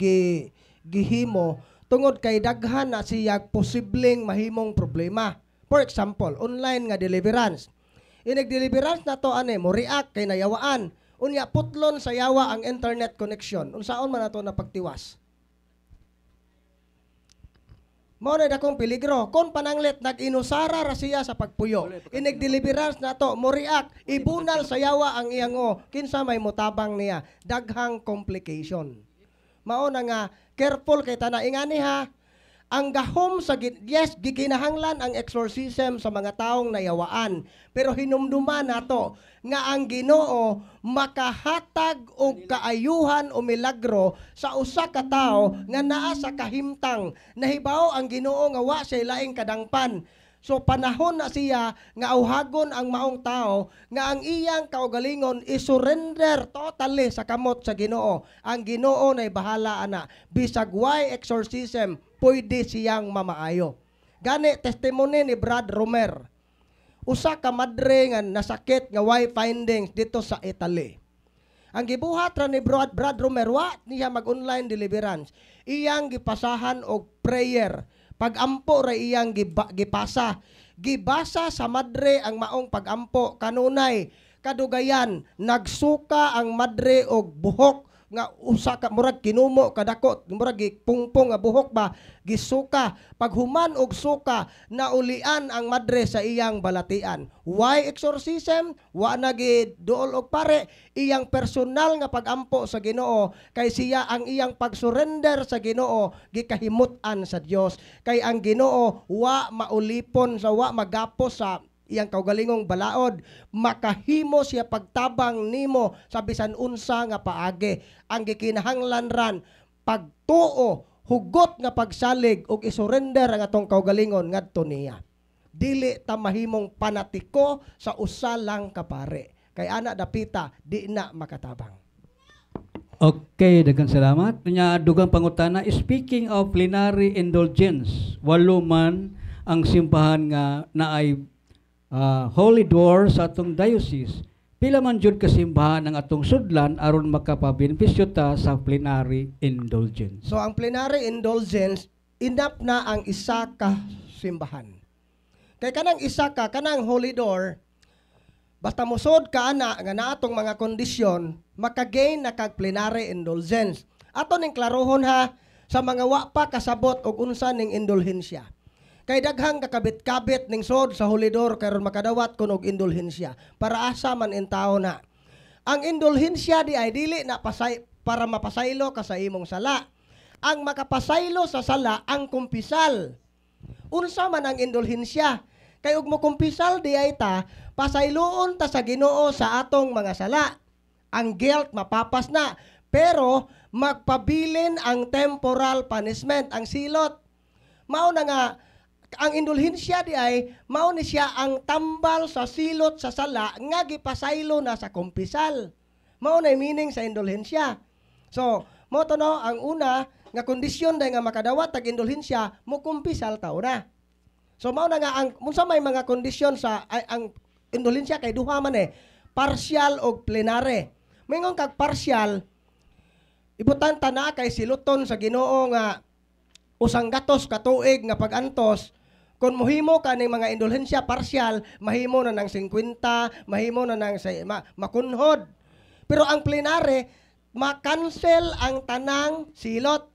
gihimo tungod kay daghan na siya posibleng mahimong problema. For example, online nga deliverance. Inig deliverance na to ane mo react kay nayawaan. Unya putlon sa yawa ang internet connection. Unsaon man nato napagtiwas? Mao na dakong peligro. Kon pananglit nag-inusara ra siya sa pagpuyo. Inig deliverance na to mo react ibunal sa yawa ang iyang kinsa may mutabang niya. Daghang complication. Mao na nga careful kay tana ingani ha. Ang gahom sa yes, gikinahanglan ang exorcism sa mga taong nayawaan. Pero hinumduman nato nga ang Ginoo makahatag og kaayuhan o milagro sa usa ka tawo nga naa sa kahimtang. Nahibaw ang Ginoo nga wa siya laing kadangpan. So panahon na siya nga auhagon ang maong tao nga ang iyang kaugalingon isurrender totally sa kamot sa Ginoo. Ang Ginoo nay bahala ana. Bisag way exorcism, pwede siyang mamaayo. Gani testimony ni Brad Romer. Usa ka madre nga nasakit nga way findings dito sa Italy. Ang gibuhat ra ni Brad Romer wa niya mag-online deliverance. Iyang gipasahan og prayer. Pagampo ra iyang gipasa. Gibasa sa madre ang maong pagampo kanunay kadugayan nagsuka ang madre og buhok nga usa ka murag kinumo kadako murag gipungpong nga buhok ba gisuka paghuman og suka naulian ang madre sa iyang balatian. Why exorcism? Wa na giduol og pare iyang personal nga pagampo sa Ginoo kay siya ang iyang pagsurrender sa Ginoo gikahimut-an sa Dios kay ang Ginoo wa maulipon sa wa magapos sa iyang kaugalingong balaod makahimo siya pagtabang nimo sa bisan unsa nga paagi ang gikinahanglan ran pagtuo hugot nga pagsalig ug isurrender ang atong kaugalingon ngadto niya dili ta mahimong panatiko sa usa lang ka pare kay ana dapita di na makatabang. Okay, daghang salamat. Nya dugang pangutana, speaking of plenary indulgence, walo man ang simbahan nga naay holy door sa atong diocese. Pila man jud kasimbahan ang atong sudlan aron makapabenepisyo ta sa plenary indulgence. So ang plenary indulgence enough na ang isa ka simbahan. Kay kanang isa ka kanang holy door basta musod ka ana nga naatong mga kondisyon makagain na kag plenary indulgence. Ato ning klarohon ha sa mga wa pa kasabot og unsa ning indulhensya. Kay daghang kakabit-kabit ning sod sa hulidor karon makadawat kun og indulhensya para asa man in tao na. Ang indulhensya di ay dili na para mapasaylo ka sa imong sala. Ang makapasaylo sa sala ang kumpisal. Unsa man ang indulhensya? Kay ug mo kumpisal di ay ta pasayloon ta sa Ginoo sa atong mga sala. Ang guilt mapapas na pero magpabilin ang temporal punishment, ang silot. Mao na nga ang indulhensya di ay mao ni siya ang tambal sa silot sa sala nga gipasaylo na sa kumpisal. Mao na meaning sa indulhensya. So, mo to no ang una nga kondisyon day nga makadawat tag indulhensya mo kumpisal taw na. So mao na nga ang unsa may mga kondisyon sa ang indulhensya kay duha man partial og plenary. Mingon kag partial ibutan ta na kay siluton sa Ginoo nga usang gatos ka tuig nga pagantos. Kung mohimo ka ng mga indulhensya partial, mahimo na ng 50, mahimo na ng makunhod. Pero ang plenary, makancel ang tanang silot.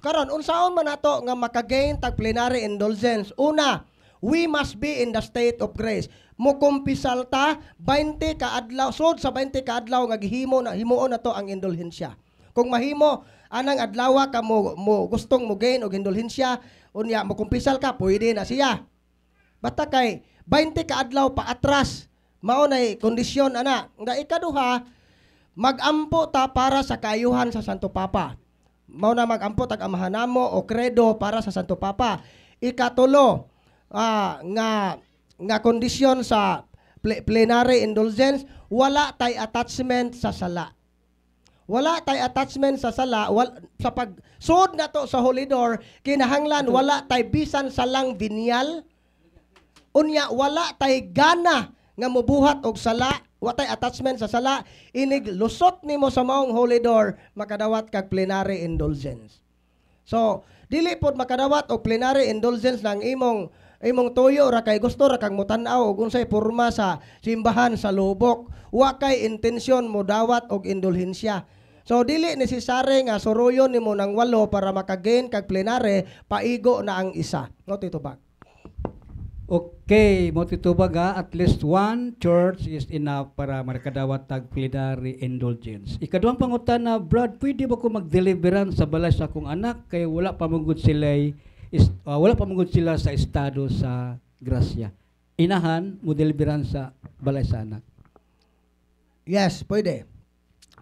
Karon unsaon man nato nga makagain tag plenary indulgence? Una, We must be in the state of grace. Mukumpisal ta 20 ka adlaw, sud sa 20 ka adlaw nga himuon na to ang indulhensya. Kung mahimo anang adlaw ka mo gustong mo gain og indulhensya, unya mukumpisal ka, pwede na siya. Basta kay 20 ka adlaw pa atras, mao nay kondisyon ana. Nga ikaduha, magampo ta para sa kaayuhan sa Santo Papa. Mao na magampo tag amahan namo o kredo para sa Santo Papa. Ikatulo, nga kondisyon sa plenary indulgence, wala tay attachment sa sala. Wala tay attachment sa sala, sa pagsud na to sa Holy Door, kinahanglan wala tay bisan salang binyal. Unya wala tay gana nga mobuhat og sala, wa tay attachment sa sala, inig lusot nimo sa maong Holy Door, makadawat kag plenary indulgence. So, dili pod makadawat og plenary indulgence ng imong tuyo ra kay gusto ra kang mutan-aw og unsay porma sa simbahan sa lubok. Wa kay intensyon mo dawat og indulhensya. So dili necessary nga suruyon nimo ng 8 para makagain kag plenary, paigo na ang isa. No titubag. Okay, mo titubaga, at least one church is enough para makadawat tag plenary indulgence. Ikaduhang pangutana, Brad, pwede ba ko mag-deliveran sa balay sa akong anak kay wala pa mangud sila sa estado sa grasya? Inahan mo deliveran sa balay sa anak. Yes, pwede.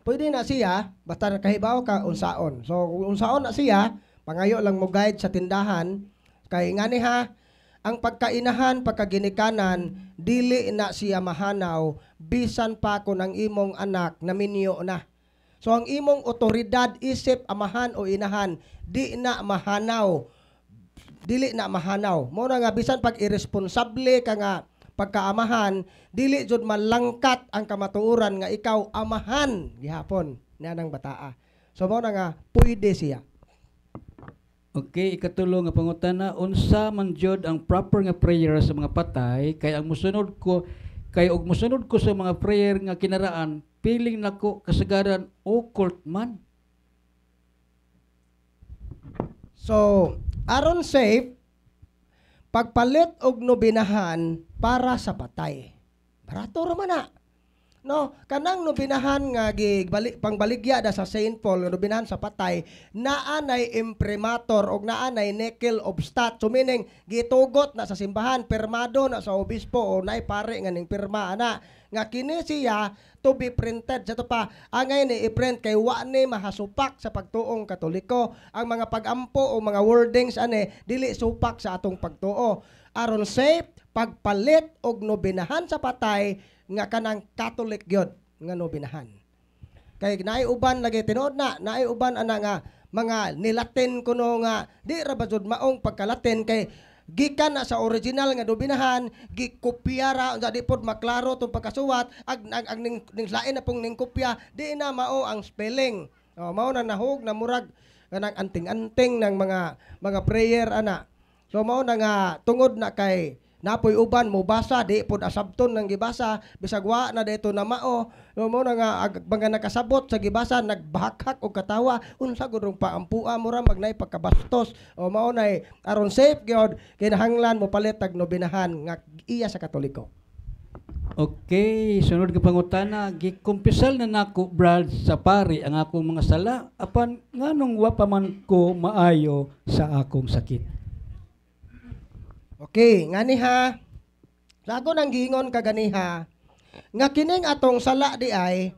Pwede na siya, basta nakahibaw ka unsaon. So, kung unsaon na siya, pangayo lang mo guide sa tindahan, kay ngani ha, ang pagkainahan, pagkaginikanan, dili na siya mahanaw, bisan pa kung ang imong anak na minyo na. So, ang imong otoridad, isip, amahan o inahan, dili na mahanaw. Muna nga, bisan pag irresponsable ka nga, pagkaamahan, dili jud malangkat ang kamatuoran nga ikaw amahan gihapon niya ng bataa. So mo na nga pwede siya. Okay, ikatulo nga pangutana, unsa man jud ang proper nga prayer sa mga patay kay ang musunod ko sa mga prayer nga kinaraan, piling nako kasagaran occult man. So aron safe, pagpalit og nobinahan para sa patay. Barato ra man na. No, kanang nobinahan nga pangbaligya da sa St. Paul nga nobinahan sa patay, naanay imprimator og naanay nickel obstat. So meaning gitugot na sa simbahan, pirmado na sa obispo o nay pare nga ning pirma ana nga kini siya to be printed. Sa to pa angay ni i-print kay wa ni mahasupak sa pagtuong Katoliko. Ang mga pagampo o mga wordings ani dili supak sa atong pagtuo. Aron safe pagpalit og nobinahan sa patay nga kanang Catholic gyud nga nobinahan. Kay naay uban lagi tinuod na, naay uban ana nga mga nilatin kuno nga di ra ba jud maong pagkalatin kay gikan na sa original nga nobinahan, gikopya ra unsa di pod maklaro tong pagkasuwat, ag ning lain na pong ning kopya, di na mao ang spelling. Mao na nahug na murag kanang anting-anting ng mga prayer ana. So mao na nga tungod na kay napoy uban mo basa di pod asabton nang gibasa bisag wa na dito na mao. So mao na nga mga nakasabot sa gibasa nagbahak og katawa unsa gud rong paampua mo ra magnay pagkabastos. O mao nay aron safe gyud kinahanglan mo palit tag nobinahan nga iya sa Katoliko. Okay, sunod nga pangutana, gikumpisal na nako Brad sa pari ang akong mga sala apan nganong wa pa man ko maayo sa akong sakit. Okay, ngani ha. Lago nang giingon kaganiha nga kining atong sala di ay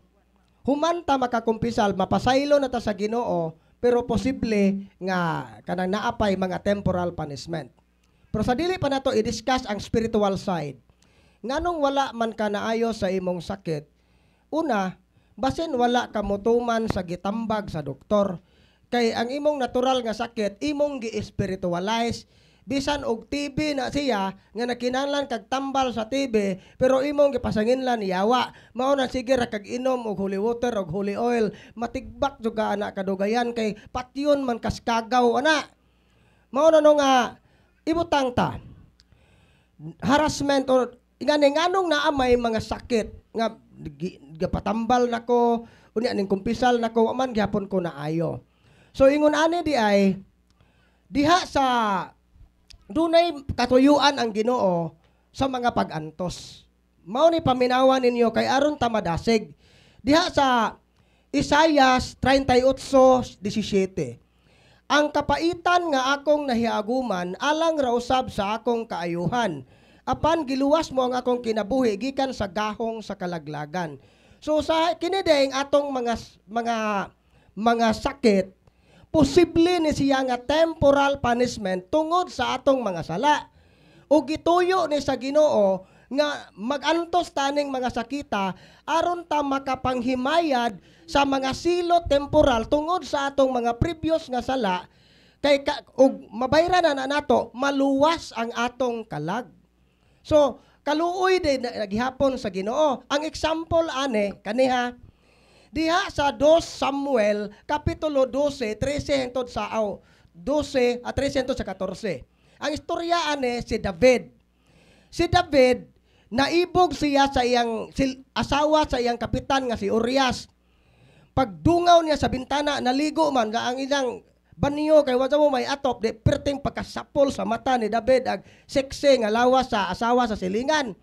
humanta makakumpisal mapasaylo na ta sa Ginoo pero posible nga kanang naapay mga temporal punishment. Pero sa dili pa nato i-discuss ang spiritual side. Nganong wala man ka naayo sa imong sakit? Una, basin wala ka motuman sa gitambag sa doktor. Kay ang imong natural nga sakit imong gi-spiritualize. Bisan og TB na siya nga nakinahanglan kag tambal sa TB pero imong gipasanginlan yawa. Mao na sige ra kag inom og holy water og holy oil, matigbak jud ka ana kadugayan kay patyon man kaskagaw ana. Mao na no nga ibutang ta. Harassment or nganong naamay mga sakit nga gapatambal nako unya ning kumpisal nako man gyapon ko naayo. So ingon ani di ay diha sa dunay katuyuan ang Ginoo sa mga pag-antos. Mao ni paminawan ninyo kay aron ta madasig. Diha sa Isaias 38:17. Ang kapaitan nga akong nahiaguman alang ra usab sa akong kaayuhan. Apan giluwas mo ang akong kinabuhi gikan sa gahong sa kalaglagan. So sa kini dayeng atong mga sakit, posible ni siya nga temporal punishment tungod sa atong mga sala. O gituyo ni sa Ginoo nga magantos taning mga sakita aron ta makapanghimayad sa mga silot temporal tungod sa atong mga previous nga sala kay ug mabayran na nato maluwas ang atong kalag. So kaluoy din naghihapon sa Ginoo. Ang example ane kaniha diha sa 2 Samuel kapitulo 12 13 hangtod sa 12 at 13 hangtod sa 14. Ang istorya ane si David. Si David naibog siya sa iyang asawa sa iyang kapitan nga si Urias. Pagdungaw niya sa bintana naligo man nga ang ilang banyo kay wa mo may atop di perting pagkasapol sa mata ni David ag seksi nga lawas sa asawa sa silingan.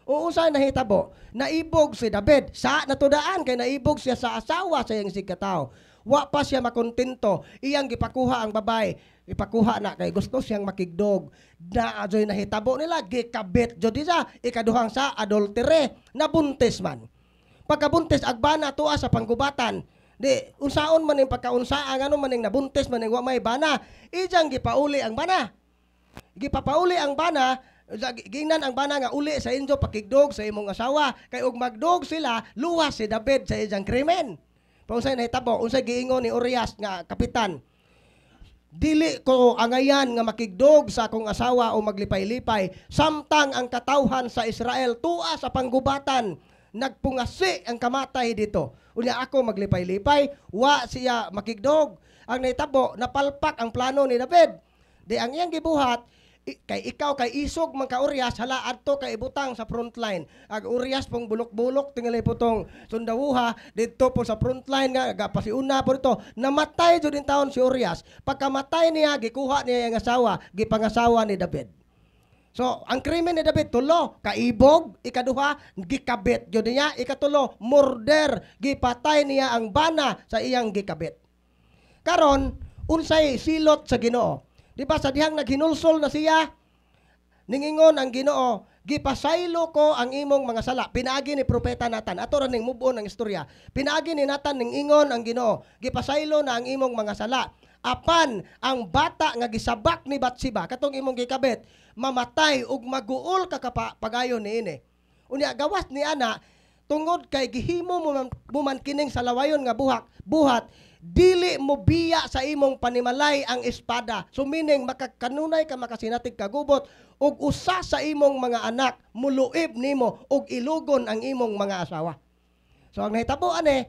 Uusay nahitabo, naibog si David sa natudaan kay naibog siya sa asawa sa iyang sigkataw. Wa pa siya makontento, iyang gipakuha ang babae, ipakuha na kay gusto siyang makigdog. Na ajoy nahitabo nila gikabit jud sa ikaduhang sa adultery, nabuntis man. Pagkabuntis agbana tuwa sa panggubatan. Di, unsaon man yung pagkaunsaang, ano man yung nabuntis man yung wa may bana, ijang gipauli ang bana. Gipapauli ang bana, gingnan ang bana nga uli sa inyo pakigdog sa imong asawa. Kay ug magdog sila, luwas si David sa ijang krimen. Paunsay nahitabo, unsay giingon ni Urias nga kapitan. Dili ko angayan nga makigdog sa akong asawa o maglipay-lipay, samtang ang katawhan sa Israel tuwa sa panggubatan. Nagpungasi ang kamatay dito. Unya ako maglipay-lipay, wa siya makigdog. Ang naitabo, napalpak ang plano ni David. Di ang iyang gibuhat, kay ikaw kay isog man ka Urias, hala adto kay ibutang sa frontline. Ag Urias pong bulok-bulok tingali putong sundawuha didto po sa frontline nga gapasiuna po dito. Namatay jud din taon si Urias. Pagkamatay niya gikuha niya ang asawa, gipangasawa ni David. So, ang krimen ni David, tulo, kaibog, ikaduha, gikabit. Yun niya, ikatulo, murder, gipatay niya ang bana sa iyang gikabit. Karon, unsay silot sa Ginoo. Di ba, sa dihang naghinulsol na siya, ningingon ang Ginoo, gipasaylo ko ang imong mga sala. Pinaagi ni Propeta Nathan. Ato rin move on ang istorya. Pinaagi ni Nathan ningingon ang Ginoo, gipasaylo na ang imong mga sala. Apan ang bata nga gisabak ni Batsiba katong imong gikabit mamatay ug maguol ka pagayon niini. Unya gawas ni ana tungod kay gihimo mo man kining salawayon nga buhat dili mo biya sa imong panimalay ang espada. So meaning makakanunay ka makasinatig kagubot ug usa sa imong mga anak muluib nimo ug ilugon ang imong mga asawa. So ang nahitabo ani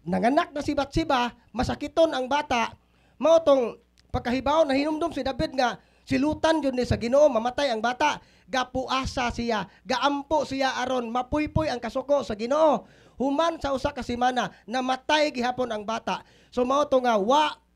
nanganak na si Batsiba, masakiton ang bata. Mao tong pagkahibaw na hinumdum si David nga silutan yun ni sa Ginoo mamatay ang bata. Gapuasa siya, gaampo siya aron mapuypoy ang kasuko sa Ginoo. Human sa usa ka semana namatay gihapon ang bata. So mao to nga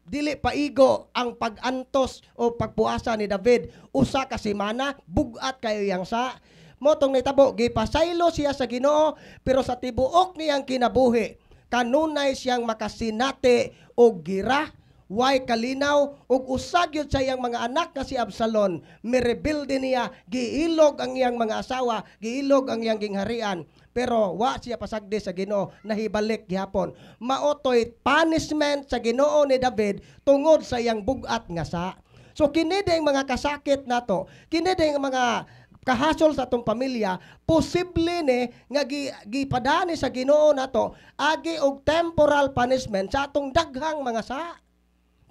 dili paigo ang pag-antos o pagpuasa ni David. Usa ka semana bugat kayo yang sa mo tong nitabo gipasaylo siya sa Ginoo pero sa tibuok niyang kinabuhi kanunay siyang makasinati og gira. Way kalinaw ug usag yun sa iyang mga anak nga si Absalom mirebilde niya giilog ang iyang mga asawa giilog ang iyang gingharian pero wa siya pasagdi sa Ginoo nahibalik gihapon maotoy punishment sa Ginoo ni David tungod sa iyang bugat nga sa so kini ding mga kasakit nato kini ding mga kahasol sa atong pamilya posible ni nga gipadani sa Ginoo nato agi og temporal punishment sa atong daghang mga sa.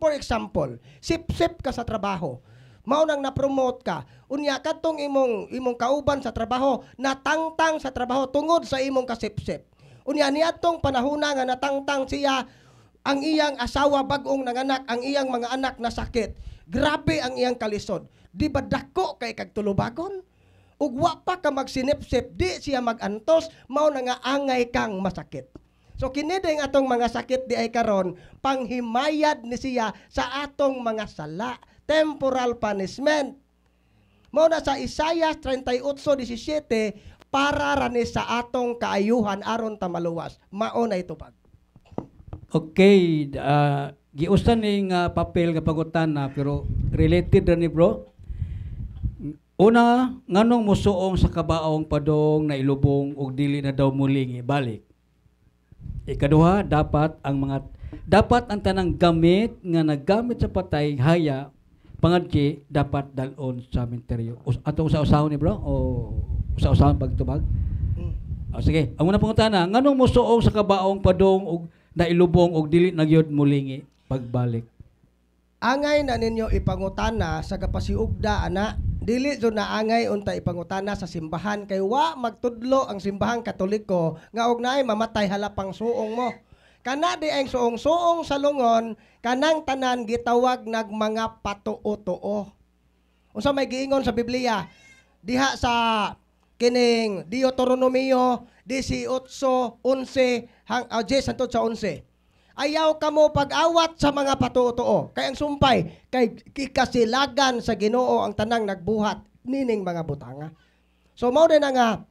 For example, sip-sip ka sa trabaho. Mao nang na-promote ka. Unya kadtong imong kauban sa trabaho, natangtang sa trabaho tungod sa imong kasip-sip. Unya niadtong panahona nga natangtang siya ang iyang asawa bag-ong nanganak, ang iyang mga anak na sakit. Grabe ang iyang kalisod. Di ba dako kay kagtulubagon? Ug wa pa ka magsinip-sip, di siya magantos, mao na nga angay kang masakit. So kini ding atong mga sakit di ay karon panghimayad ni siya sa atong mga sala, temporal punishment. Mao na sa Isaiah 38:17 para rani sa atong kaayuhan aron ta maluwas. Mao na itubag. Okay, giusan ning papel nga pangutana pero related ra ni bro. Una, nganong musuong sa kabaong padong na ilubong og dili na daw muling ibalik. Ikaduha, dapat ang tanang gamit nga naggamit sa patay haya pangadji dapat dalon sa sementeryo. Atong usa-usahon ni bro o usa-usahon pagtubag? Sige, ang una pangutana, nganong musuong sa kabaong padong og na ilubong og dili na gyud mulingi pagbalik? Angay na ninyo ipangutana sa kapasiugda ana, dili do na angay unta ipangutana sa simbahan kay wa magtudlo ang simbahang Katoliko nga og naay mamatay halapang suong mo. Kana di ang suong-suong sa lungon, kanang tanan gitawag nag mga patuo-tuo. Unsa may giingon sa Biblia? Diha sa kining Deuteronomio 18:11 hangtod sa 11. Ayaw kamo pag-awat sa mga patuo-tuo. Kay ang sumpay, kay kikasilagan sa Ginoo ang tanang nagbuhat nining mga butanga. So mao na nga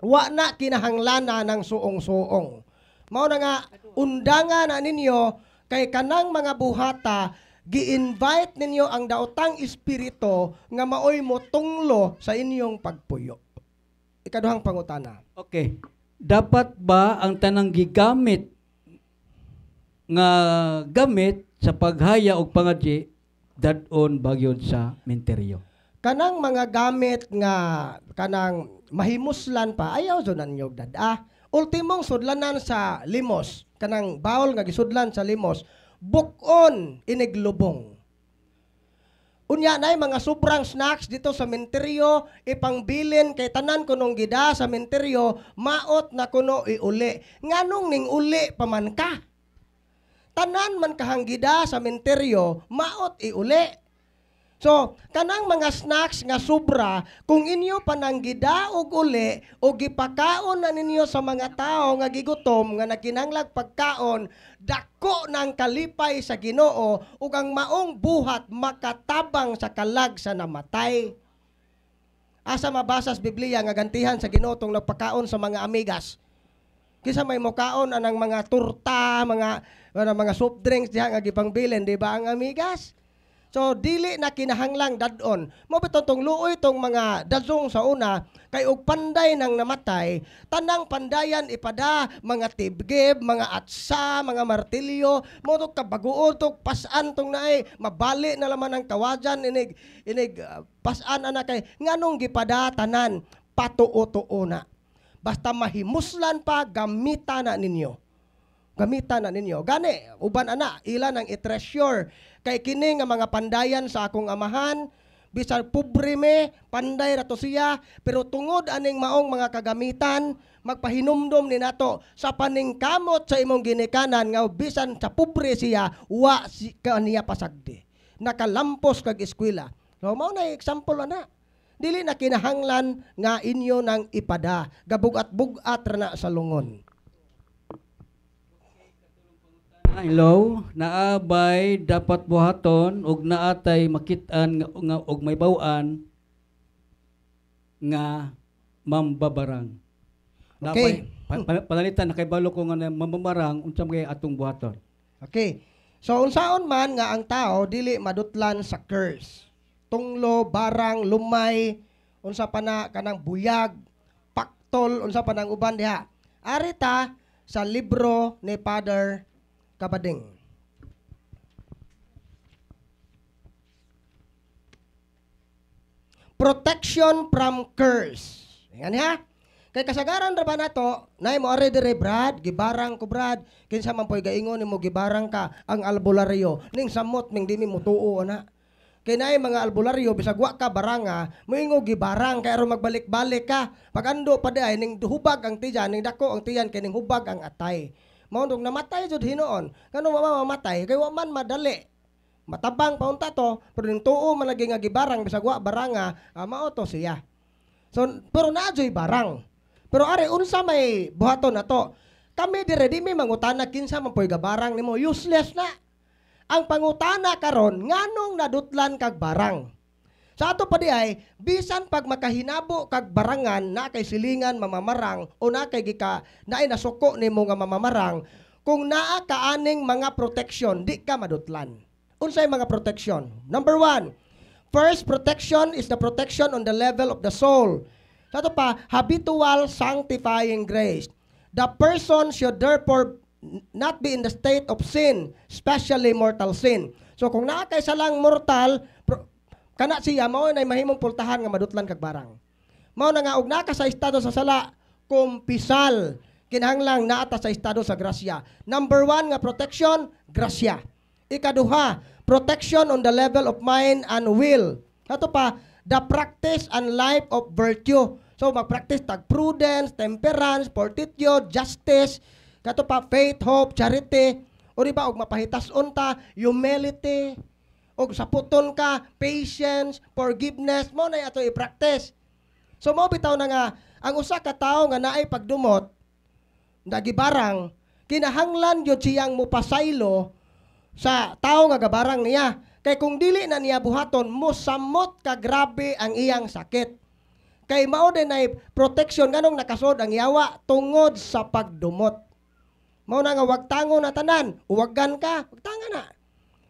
wa na kinahanglana ng suong-suong. Mao na nga undangan na ninyo kay kanang mga buhata gi-invite ninyo ang daotang espiritu nga maoy mo tunglo sa inyong pagpuyo. Ikaduhang pangutana. Okay. Dapat ba ang tanang gigamit nga gamit sa paghaya og pangadji dadon bagyon sa menteryo? Kanang mga gamit nga kanang mahimuslan pa ayaw zo nanyo dada. Ultimong sudlanan sa limos, kanang bawol nga gisudlan sa limos, bukon iniglubong. Unya nay mga sobrang snacks dito sa menteryo ipangbilin kay tanan kunong gida sa menteryo maot na kuno iuli. Nganong ning uli paman ka? Tanan man kahanggida sa menteryo maot iuli. So, kanang mga snacks nga sobra, kung inyo pananggida og uli o gipakaon na ninyo sa mga tao nga gigutom nga nakinanglag pagkaon, dako ng kalipay sa Ginoo ug ang maong buhat makatabang sa kalag sa namatay. Asa mabasa sa Biblia nga gantihan sa Ginoo tong nagpakaon sa mga amigas. Kisa may mokaon anang mga turta, mga soft drinks diha nga gipangbilin, di ba ang amigas? So dili na kinahanglang dadon. Mo biton tong luoy tong mga dazong sa una kay og panday nang namatay, tanang pandayan ipada mga tibgib, mga atsa, mga martilyo, mo to kabaguon to pasan tong naay mabali na laman ang kawajan inig pasan ana kay nganong gipada tanan patuo-tuo na. Basta mahimuslan pa gamitan na ninyo. Gamitan na ninyo. Gani, uban ana, ilan ang i-treasure. Kay kini nga mga pandayan sa akong amahan, bisan pobre me, panday ra to siya, pero tungod aning maong mga kagamitan, magpahinumdom ni nato sa paningkamot sa imong ginikanan nga bisan sa pobre siya, wa si kaniya pasagdi. Nakalampos kag eskwela. So mao na example ana. Dili na kinahanglan nga inyo nang ipada, gabugat-bugat ra na sa lungon. Hello, naabay dapat buhaton ug naatay makit-an nga og may baw-an nga mambabarang. Okay. Panalitan na kay balo ko nga mambabarang unsa kay atong buhaton. Okay. So unsaon man nga ang tao dili madutlan sa curse. Tunglo, barang, lumay, unsa pa na kanang buyag, paktol, unsa pa nang uban diha. Arita sa libro ni Father Kabading. Protection from curse. Yan ha. Kay kasagaran ra ba nato, nay mo ari dire Brad, gibarang ko Brad, kinsa man poy gaingon nimo gibarang ka ang albularyo, ning samot ning dimi mo tuo ana. Kay naay mga albularyo bisag wa ka baranga, moingo gibarang kay aron magbalik-balik ka. Pag ando pa di ay ning hubag ang tiyan, ning dako ang tiyan kay ning hubag ang atay. Mao dong namatay jud hinoon. Ngano mamamatay kay wa man madali. Matabang pa unta to, pero ning tuo man lagi nga gibarang bisag wa baranga, mao to siya. So pero naadyoy barang. Pero ari unsa may buhaton nato? Kami dire di may mangutana kinsa man poy gabarang nimo, useless na. Ang pangutana karon nganong nadutlan kag barang. Sa ato pa di ay, bisan pag makahinabo kag barangan na kay silingan mamamarang o na kay gika naay nasuko nimo nga mamamarang, kung naa kaaning mga protection, di ka madutlan. Unsay mga protection? Number 1, first protection is the protection on the level of the soul. Sa ato pa, habitual sanctifying grace. The person should therefore not be in the state of sin, especially mortal sin. So kung naa kay salang mortal, kana siya mao na mahimong pultahan nga madutlan kag barang. Mao na nga og naka sa estado sa sala, kumpisal kinahanglang naata sa estado sa grasya. Number 1 nga protection, grasya. Ikaduha, protection on the level of mind and will. Ato pa, the practice and life of virtue. So magpractice tag prudence, temperance, fortitude, justice, kato pa faith, hope, charity, o di ba og mapahitas-on ta, humility, og saputon ka, patience, forgiveness, mo na ato i-practice. So mo bitaw na nga ang usa ka tawo nga naay pagdumot, nagibarang, kinahanglan gyud siyang mupasaylo sa tawo nga gabarang niya. Kay kung dili na niya buhaton, musamot ka grabe ang iyang sakit. Kay mao din ay protection nganong nakasod ang yawa tungod sa pagdumot. Mao na nga wag tango na tanan, uwagan ka, wag tanga na.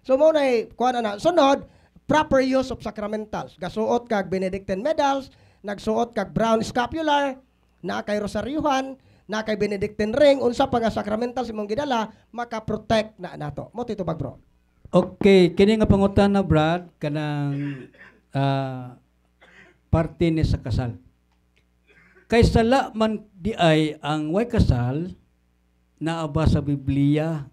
So mo na kuha na sunod, proper use of sacramentals. Gasuot kag Benedictine medals, nagsuot kag brown scapular, na kay rosaryuhan, na kay Benedictine ring, unsa pa nga sacramentals imong gidala, maka-protect na nato. Mo titubag bro. Okay, kini nga pangutana Brad kanang parte ni sa kasal. Kay sala man di ay ang way kasal naaba sa Biblia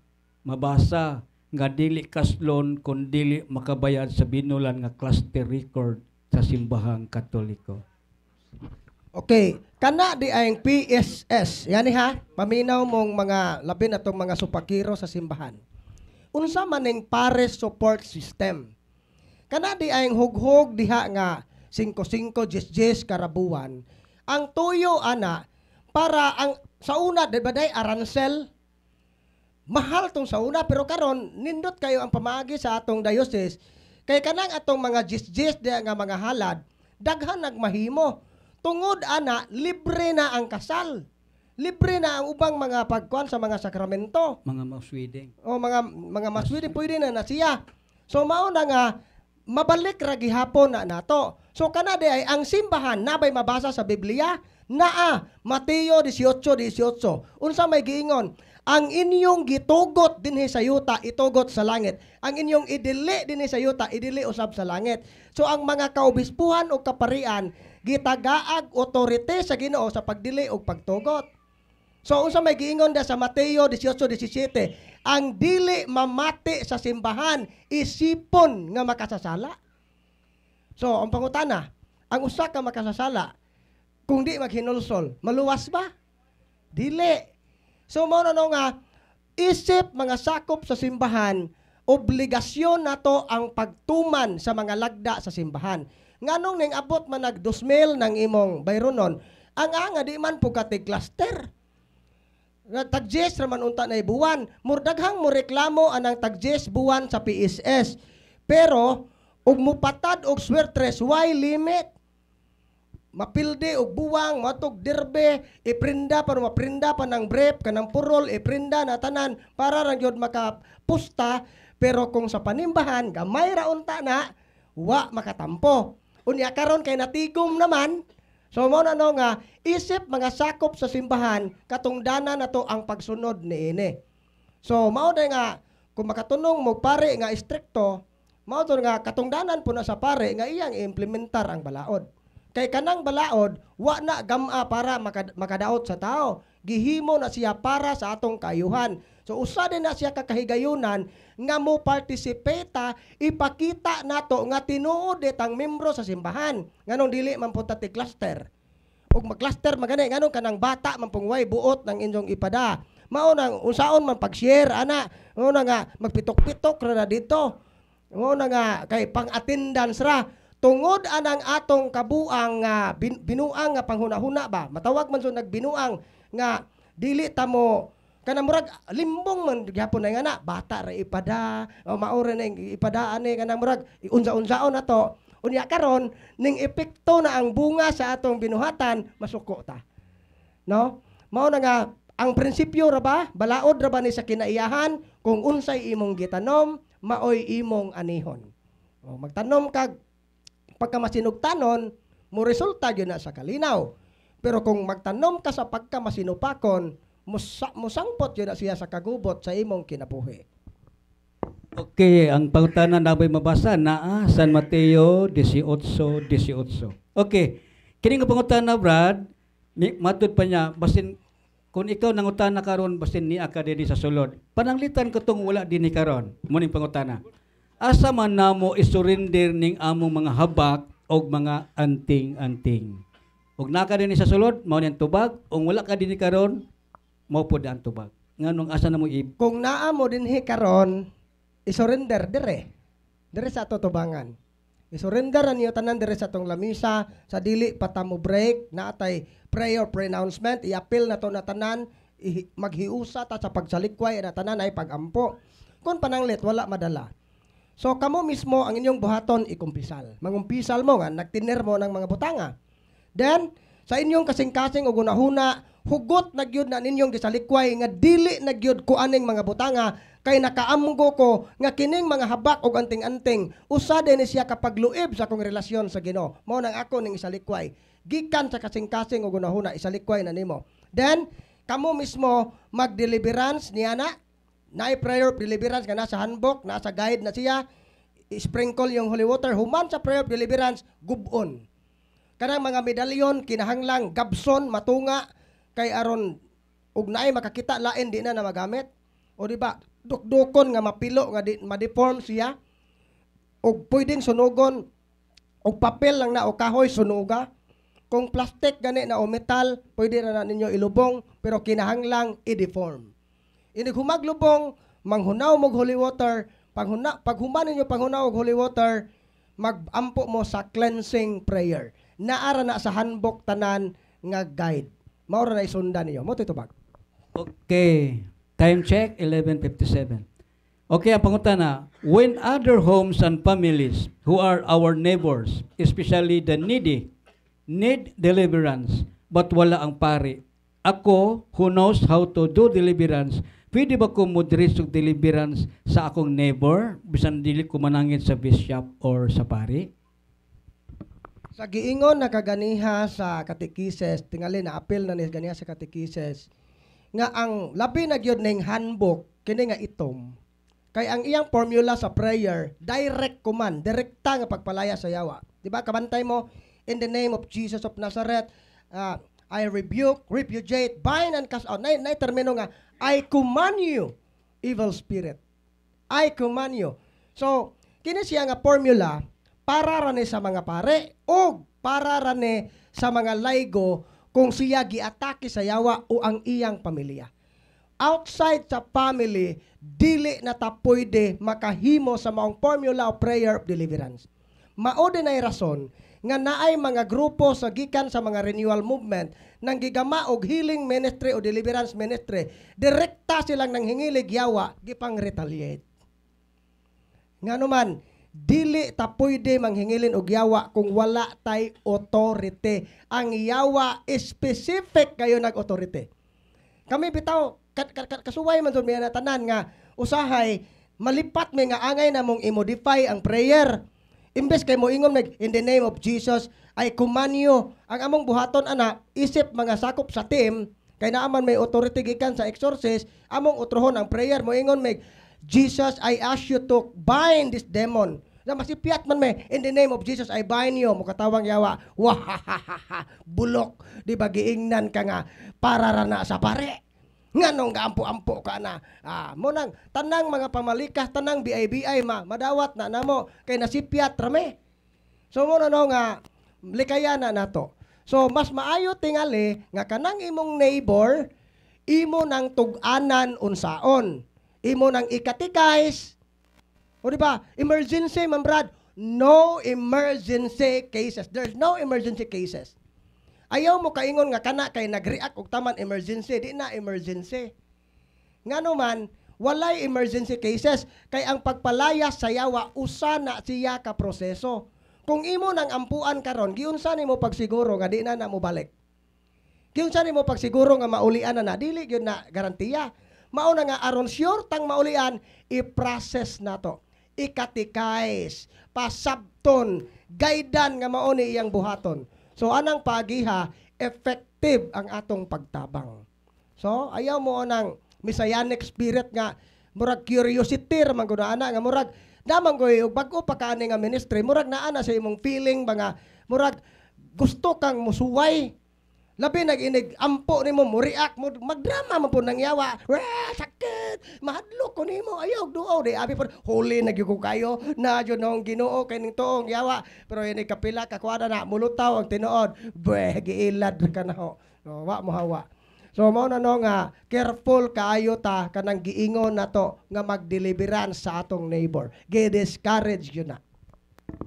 mabasa nga dili kaslon kun dili makabayad sa binulan nga cluster record sa simbahang Katoliko. Okay, kana di ay PSS. Yani ha, paminaw mong mga labi na tong mga supakiro sa simbahan. Unsa man ning parish support system. Kana di ay hughog diha nga 5-5 10 karabuan. Ang tuyo ana para ang sa una di ba day aransel. Mahal tong sa una pero karon nindot kayo ang pamaagi sa atong diocese kay kanang atong mga jis-jis nga mga halad daghan nagmahimo tungod ana libre na ang kasal, libre na ang ubang mga pagkuan sa mga sakramento, Mga maswiding. o mga maswidi pwede na siya. So mao na nga mabalik ra gihapon na nato. So kana di ay ang simbahan nabay mabasa sa Biblia naa Mateo 18:18. Unsa may giingon? Ang inyong gitugot dinhi sa yuta, itugot sa langit. Ang inyong idili dinhi sa yuta, idili usab sa langit. So ang mga kaobispuhan o kaparian, gitagaag otorite sa Ginoo sa pagdili o pagtugot. So unsa may giingon da sa Mateo 18:17, ang dili mamati sa simbahan, isipon nga makasasala. So ang pangutana, ang usa ka makasasala, kung di maghinulsol, maluwas ba? Dili. So mao na nga isip mga sakop sa simbahan, obligasyon nato ang pagtuman sa mga lagda sa simbahan. Nganong ning abot man nag 2,000 ng imong bayronon, ang anga di man po katig cluster. Tag-10 raman unta na buwan, murdaghang mo reklamo anang tag-10 buwan sa PSS. Pero ug mupatad og swertres, why limit? Mapilde og buwang, matog derbe, iprinda pa maprinda pa ng brief kanang purol, iprinda na tanan para ra gyud makapusta, pero kung sa panimbahan gamay ra unta na, wa makatampo. Unya karon kay natigom naman. So mo na no nga isip mga sakop sa simbahan katungdanan nato ang pagsunod niini. So mao na nga kung makatunong mo pare nga istrikto, mao to nga katungdanan po na sa pare nga iyang implementar ang balaod. Kay kanang balaod, wa na gama para makadaot sa tao. Gihimo na siya para sa atong kayuhan. So usa din na siya kakahigayunan nga mo participate, ipakita nato nga tinuod itang membro sa simbahan. Nganong dili man punta ti cluster. Ug mag-cluster magani nganong kanang bata man pungway buot ng inyong ipada. Mao nang unsaon man pag-share ana. Mao na nga magpitok-pitok ra na dito. Mao na nga kay pang-attendance ra. Tungod anang atong kabuang nga binuang nga panghuna-huna ba, matawag man so nagbinuang nga dili ta mo kanang murag limbong man gyapon na nga bata ra ipada o maore na ipada ani kanang murag unsa-unsaon nato Unya karon ning epekto na ang bunga sa atong binuhatan, masuko ta. No? Mao na nga ang prinsipyo ra ba, balaod ra ba ni sa kinaiyahan kung unsay imong gitanom, maoy imong anihon. O, magtanom kag pagka masinugtanon, mo resulta gyud na sa kalinaw. Pero kung magtanom ka sa pagka masinupakon, musangpot yun na siya sa kagubot sa imong kinabuhi. Okay, ang pangutana na ba'y mabasa na San Mateo 18:18. Okay, kining pangutana Brad, matud pa niya, basin kung ikaw nangutana karon basin ni ka dinhi sa sulod. Pananglitan ko tong wala dinhi karon. Muning pangutana. Asa man namo isurrender ning among mga habak og mga anting-anting. Ug naka dinhi sa sulod, mao ni ang tubag, ug wala ka dinhi karon, mao pod ang tubag. Nganong asa namo Kung naa mo dinhi karon, isurrender dire sa tutubangan. Isurrender niyo tanan dire sa tong lamisa, sa dili pata mo break, naatay prayer pronouncement, i-appeal na to na tanan, maghiusa ta sa pagsalikway na tanan ay pagampo. Kung pananglit wala madala. So kamo mismo ang inyong buhaton ikumpisal. Mangumpisal mo nga nagtiner mo ng mga butanga. Then sa inyong kasing-kasing ug unahuna, hugot na gyud na ninyong gisalikway nga dili na gyud ko aning mga butanga kay nakaamgo ko nga kining mga habak og anting-anting usa din siya kapag luib sa akong relasyon sa Ginoo. Mao nang ako ning isalikway. Gikan sa kasing-kasing ug unahuna isalikway na nimo. Then kamo mismo mag-deliverance niya na. Naay prayer of deliverance nga nasa handbook, nasa guide na siya. I-sprinkle yung holy water. Human sa prayer of deliverance, gubon. Kanang mga medalyon, kinahanglang, gabson, matunga, kay aron ug naay makakita lain di na magamit. O di ba? Dukdukon nga mapilo nga ma-deform siya. Ug pwedeng sunugon og papel lang na o kahoy sunuga. Kung plastic gani na o metal, pwede na ninyo ilubong pero kinahanglang i-deform. Inig humaglubong, manghunaw mo holy water, paghuman ninyo panghunaw og holy water, magampo mo sa cleansing prayer. Naara na sa handbook tanan nga guide. Maura na isundan niyo. Mo titubag. Okay. Time check, 11:57. Okay, ang pangutana, when other homes and families who are our neighbors, especially the needy, need deliverance, but wala ang pari, ako, who knows how to do deliverance, pwede ba ko moderate og deliverance sa akong neighbor, bisan dili ko manangin sa bishop or sa pari? Sa giingon na kaganiha sa katekises, tingali na appeal na ni ganiha sa katekises, nga ang labi na gyud ning handbook kini nga itom. Kay ang iyang formula sa prayer, direct command, direkta nga pagpalaya sa yawa. Di ba kabantay mo, in the name of Jesus of Nazareth, I rebuke, repudiate, bind and cast out. Nay termino nga, I command you, evil spirit. I command you. So, kini siya nga formula para rani sa mga pare o para rani sa mga laygo kung siya giatake sa yawa o ang iyang pamilya. Outside sa family, dili na ta pwede makahimo sa maong formula of prayer of deliverance. Mao din ay rason nga naay mga grupo sa gikan sa mga renewal movement nang gigama og healing ministry o deliverance ministry, direkta silang nang hingilig yawa gipang retaliate. Nganuman, dili ta pwede manghingilin og yawa kung wala tay authority. Ang yawa specific kayo nag-authority. Kami bitaw kasuway man mi na tanan nga usahay malipat mi nga angay na mong i-modify ang prayer. Imbes kay mo ingon meg in the name of Jesus I command you. Ang among buhaton ana isip mga sakop sa team kay naaman may authority gikan sa exorcist, among utrohon ang prayer mo ingon meg Jesus, I ask you to bind this demon. Na masipiat man me, in the name of Jesus, I bind you. Mukatawang yawa, wahahaha, bulok. Di ba giingnan ka nga, para rana sa pare. Nga nung gaampo-ampo ka na. Munang, tanang mga pamalikas, tanang BI-BI, madawat na namo, kay nasipiat rame. So muna no nga, likaya na nato. So mas maayo tingali, nga kanang imong neighbor, imo nang tug-anan unsaon. Imo nang ikatikais. O diba? Emergency, man Brad. No emergency cases. There's no emergency cases. Ayaw mo kaingon nga kana kay nag-react og taman emergency. Di na emergency. Nga naman, walay emergency cases. Kay ang pagpalaya sa yawa, usa na siya ka proseso. Kung imo nang ampuan karon, giunsa nimo pagsiguro nga di na mo balik? Giunsa nimo pagsiguro nga maulian na dili gyud na garantiya. Mao na nga aron sure tang maulian, i-process nato. Ikatikais, pasabton, gaydan nga mao ni iyang buhaton. So anang pagiha, effective ang atong pagtabang. So ayaw mo nang messianic spirit nga murag curiosity ra man gud ana nga murag damang goy og bag-o pa kaani nga ministry murag naa na sa imong feeling ba nga murag gusto kang musuway. Labi nag-inig, ampo ni mo, react mo, magdrama mo po nang yawa. Sakit, mahadlok ko ni mo, ayaw, duo. Di, abi po, huli, nagyuko kayo, na dyan nung ginoo, kaning toong yawa. Pero yun, kapila, kakwada na, mulutaw ang tinuod. Bweh, giilad ka na ho. No, wa mo hawa. So, mo na no nga, careful kaayo ta, kanang giingon na to, nga magdeliverance sa atong neighbor. Gi-discourage yun na.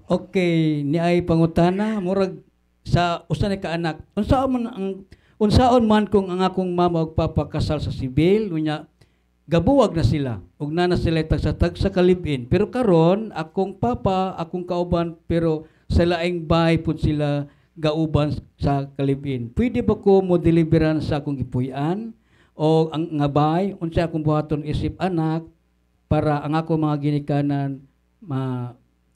Okay, ni ay pangutana, murag, sa usa ni kaanak unsaon man kung ang akong mama og papa kasal sa sibil unya gabuwag na sila ug na sila tag sa kalibin pero karon akong papa akong kauban pero sa laing bahay pud sila gauban sa kalibin pwede ba ko mo deliveran sa akong gipuy-an o ang nga bahay unsa akong buhaton isip anak para ang ako mga ginikanan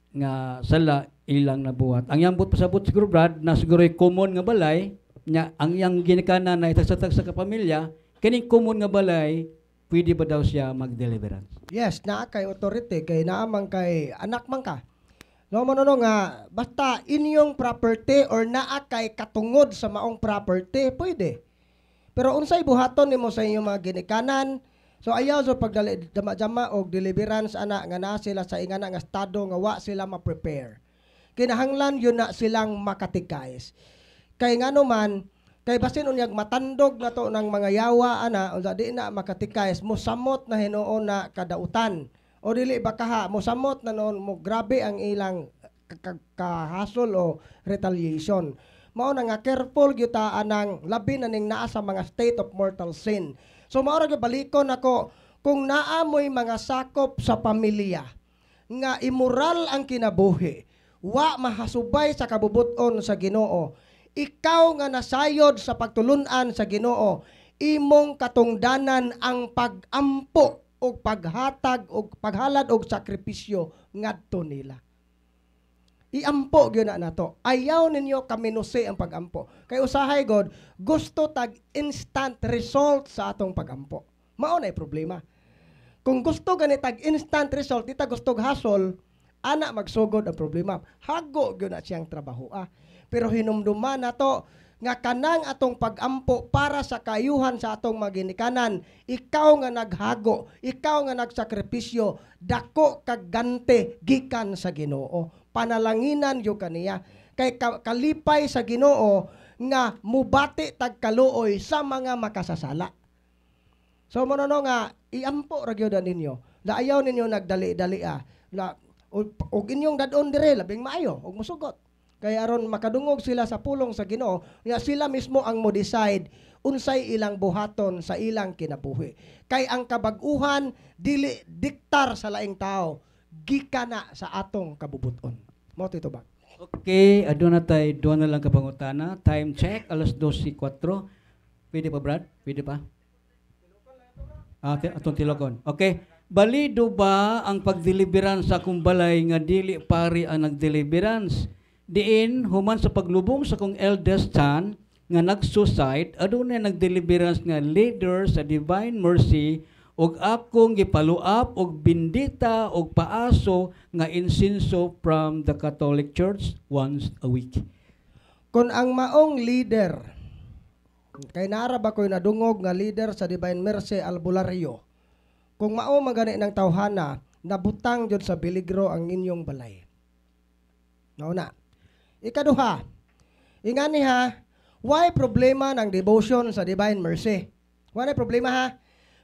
nga sala ilang nabuhat. Ang yambot pasabot siguro Brad na siguro common nga balay nya ang yang ginikanan na itagsatag sa kapamilya kining common nga balay pwede ba daw siya mag-deliverance? Yes, naa kay authority kay naamang kay anak man ka. No no nga basta inyong property or naa kay katungod sa maong property pwede. Pero unsay buhaton nimo sa inyong mga ginikanan? So ayaw so pagdali jama og deliverance ana nga naa sila sa ingana nga estado nga wa sila ma-prepare. Kinahanglan yun na silang makatikais. Kay nga naman, kay basin unyag matandog na to ng mga yawa, ana, o di na makatikais, musamot na hinoon na kadautan. O dili bakaha, musamot na noon, mo grabe ang ilang kahasol o retaliation. Mao na nga, careful yuta anang labi na ning naa sa mga state of mortal sin. So mao ra balikon ako, kung naamoy mga sakop sa pamilya, nga immoral ang kinabuhi, wa mahasubay sa kabubuton sa Ginoo. Ikaw nga nasayod sa pagtulunan sa Ginoo, imong katungdanan ang pagampo o paghatag o paghalad og sakripisyo ngadto nila. Iampo gyud na nato. Ayaw ninyo kaminusi ang pagampo. Kay usahay God, gusto tag instant result sa atong pagampo. Mao na problema. Kung gusto gani tag instant result, ita gusto hasol, ana magsugod ang problema. Hago gyud na siyang trabaho. Pero hinumduman na to nga kanang atong pagampo para sa kayuhan sa atong maginikanan. Ikaw nga naghago, ikaw nga nagsakripisyo, dako kag gante gikan sa Ginoo. Panalanginan yo kaniya kay kalipay sa Ginoo nga mubati tag kaluoy sa mga makasasala. So mo nga iampo ra gyud ninyo. Da ayaw ninyo nagdali-dali og inyong dadon dire labing maayo og mosugot kay aron makadungog sila sa pulong sa Ginoo nga sila mismo ang mo decide unsay ilang buhaton sa ilang kinabuhi kay ang kabag-uhan dili diktar sa laing tao gikan na sa atong kabubuton mo tito ba. Okay, aduna tay do na lang kapangutana. Time check alas 12:04. Pwede pa Brad? Pwede pa? Atong tilogon. Okay. Balido ba ang pagdeliverance sa akong balay nga dili pari ang nagdeliverance? Diin, human sa paglubong sa kong eldest son nga nag-suicide, adunay nagdeliverance nga leader sa Divine Mercy og akong gipaluap og bindita og paaso nga insinso from the Catholic Church once a week. Kung ang maong leader, kay naara ba ko'y nadungog nga leader sa Divine Mercy Albularyo, kung mao magani ng tawhana, nabutang jud sa biligro ang inyong balay. Nauna. Ikaduha, ingani ha, why problema ng devotion sa Divine Mercy? Why problema ha?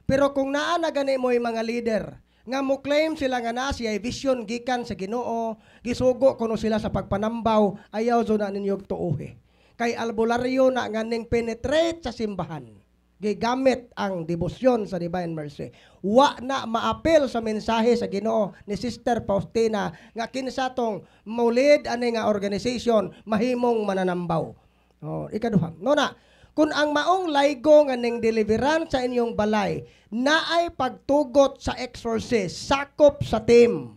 Pero kung naa na gani mo yung mga leader, nga mo claim sila nga na siya vision gikan sa Ginoo, gisugo kuno sila sa pagpanambaw, ayaw zo na ninyo tuuhi. Kay albularyo na nga ning penetrate sa simbahan. gigamit ang debosyon sa Divine Mercy. Wa na maapil sa mensahe sa Ginoo ni Sister Faustina nga kinsa tong maulid ani nga organization mahimong mananambaw. Oh, ikaduha. No na, kung ang maong laygo nga ning deliverance sa inyong balay naay pagtugot sa exorcist, sakop sa team.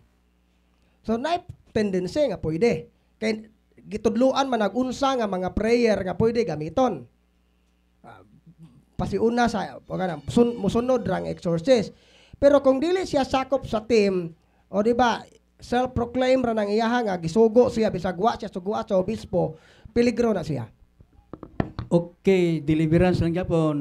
So naay tendency nga pwede. Kay gitudluan man nagunsa nga mga prayer nga pwede gamiton. Pasiuna sa musunod rang exorcist. Pero kung dili siya sakop sa team, o di ba, self-proclaim ra nang iyaha nga gisugo siya bisag wa siya suguat sa obispo, peligro na siya. Okay, deliverance lang yapon.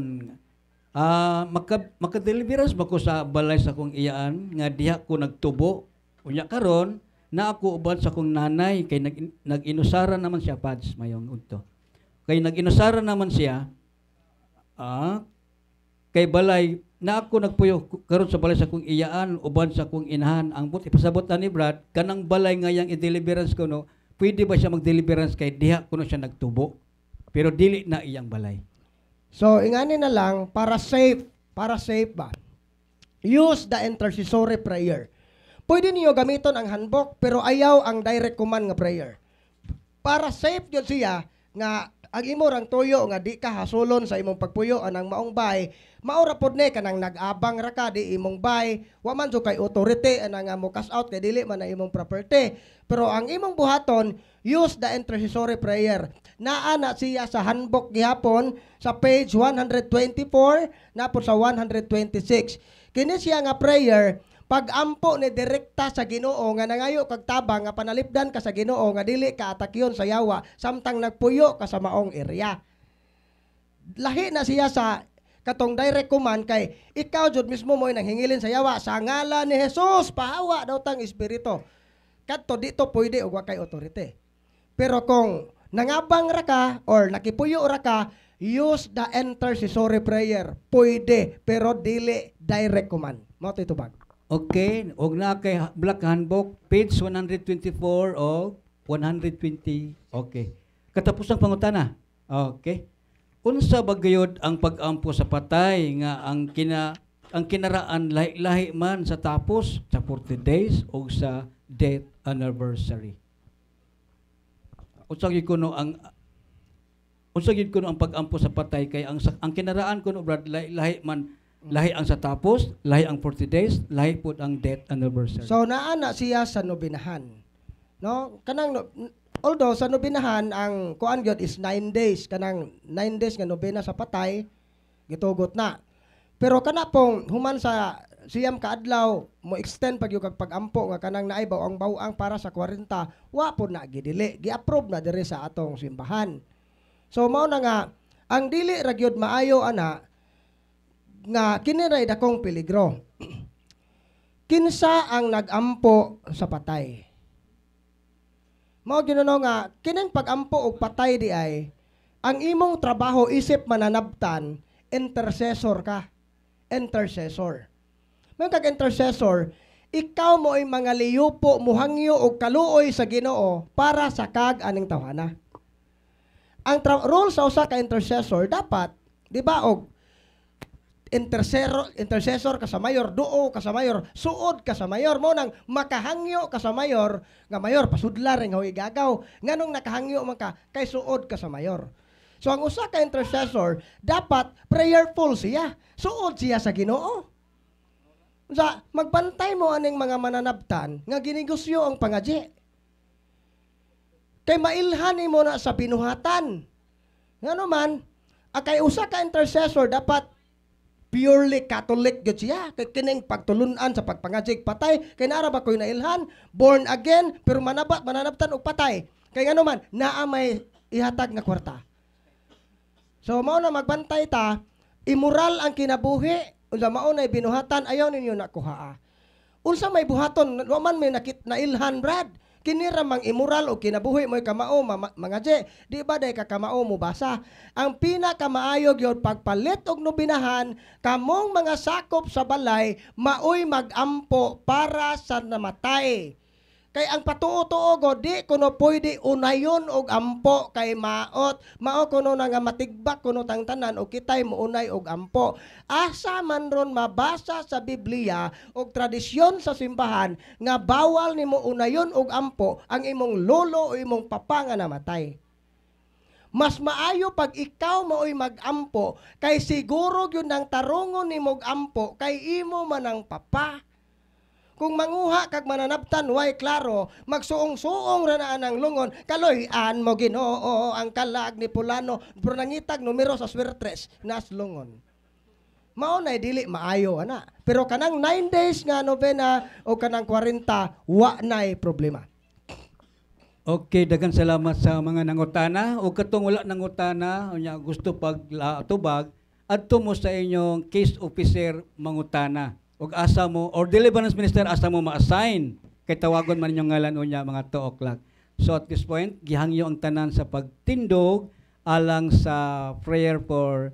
Maka-deliverance ba ko sa balay sa kong iyaan nga diha ko nagtubo. Unya karon na ako uban sa kong nanay kay nag-inusara naman siya pads mayong udto. Kay nag-inusara naman siya kay balay na ako nagpuyo karon sa balay sa kong iyaan uban sa kong inahan. Ang ipasabot na ni Brad kanang balay nga yang i-deliverance ko no, pwede ba siya mag-deliverance kay diha kuno siya nagtubo pero dili na iyang balay. So ingani na lang para safe ba. Use the intercessory prayer. Pwede niyo gamiton ang handbook pero ayaw ang direct command nga prayer. Para safe yun siya nga ang imo rang tuyo nga di ka hasulon sa imong pagpuyo anang maong bay, maura pod ne kanang nag-abang ra ka di imong bay, wa man so kay authority anang mo cash out kay dili man na imong property. Pero ang imong buhaton, use the intercessory prayer. Naa na siya sa handbook gihapon sa page 124 na po sa 126. Kini siya nga prayer pag-ampo ni direkta sa Ginoo nga nangayo kag tabang nga panalipdan ka sa Ginoo nga dili ka atakyon sa yawa samtang nagpuyo ka sa maong area. Lahi na siya sa katong direct command kay ikaw jud mismo mo'y nanghingilin sa yawa sa ngalan ni Jesus pahawa daw tang espiritu. Kadto dito pwede og wa kay authority. Pero kung nangabang ra ka or nakipuyo ra ka, use the intercessory prayer. Pwede pero dili direct command. Mao to itubag. Okay, og na kay Black Handbook, page 124 o 120. Okay. Katapusang pangutana. Okay. Unsa ba gayud ang pag-ampo sa patay nga ang kinaraan lahi man sa tapos sa 40 days o sa death anniversary? Unsa gid kuno ang pag-ampo sa patay kay ang kinaraan kuno Brad lahi man. Lahi ang sa tapos, lahi ang 40 days, lahi pud ang death anniversary. So naana siya sa nobinahan. No? Kanang although sa nobinahan ang kuan gyud is 9 days, kanang 9 days nga nobena sa patay gitugot na. Pero kana pong human sa siyam ka adlaw mo extend pag yung pag-ampo nga kanang naay bawang para sa 40, wa pud na gidili, gi-approve na diri sa atong simbahan. So mao na nga ang dili ra gyud maayo ana nga kiniray dakong peligro. Kinsa ang nag-ampo sa patay? Mao ginuno nga kining pag-ampo og patay di ay ang imong trabaho isip mananabtan, intercessor ka. Intercessor. May kag intercessor, ikaw mo ay mga liyupo muhangyo og kaluoy sa Ginoo para sa kag aning tawhana. Ang role sa usa ka intercessor dapat di ba og intercessor ka sa mayor, duo ka sa mayor, suod ka sa mayor, mo nang makahangyo ka sa mayor, nga mayor pasudla ring hoy gagaw, nganong nakahangyo man ka kay suod ka sa mayor. So ang usa ka intercessor dapat prayerful siya, suod siya sa Ginoo. Sa magbantay mo aning mga mananabtan nga ginigusyo ang pangadyi. Kay mailhan mo na sa binuhatan. Ngano man, kay usa ka intercessor dapat purely Catholic gyud siya kay kining pagtulunan sa pagpangajig patay kay nara ba koy nailhan born again pero mananabtan og patay kay ngano man naa may ihatag nga kwarta. So mao na magbantay ta, immoral ang kinabuhi unsa mao na binuhatan ayaw ninyo nakuha. Unsa may buhaton wa man may nailhan Brad. Kinira mang immoral o kinabuhi mo'y kamao mga je, di ba day kakamao mo basa? Ang pinakamaayog yun pagpalit og nobinahan, kamong mga sakop sa balay, maoy magampo para sa namatay. Kay ang patuo-tuo go di kuno pwede unayon og ampo kay mao kuno na nga matigbak kuno tang tanan og kitay mo unay og ampo. Asa man ron mabasa sa Biblia og tradisyon sa simbahan nga bawal nimo unayon og ampo ang imong lolo o imong papa nga namatay. Mas maayo pag ikaw maoy mag-ampo kay siguro yun ang tarungon nimo ampo kay imo man ang papa. Kung manguha kag mananabtan, way klaro, magsuong-suong ra na ang lungon, kaloy-an mo Ginoo ang kalag ni Pulano, pero nangitag numero sa swertres, nas lungon. Mao nay dili maayo ana. Pero kanang 9 days nga novena o kanang 40, wa nay problema. Okay, daghang salamat sa mga nangutana. O katong wala nangutana, unya gusto pag tubag, adto mo sa inyong case officer mangutana. Og asa mo, or deliverance minister, asa mo ma-assign. Kay tawagon man inyong ngalan unya mga 2 o'clock. So at this point, gihangyo ang tanan sa pagtindog alang sa prayer for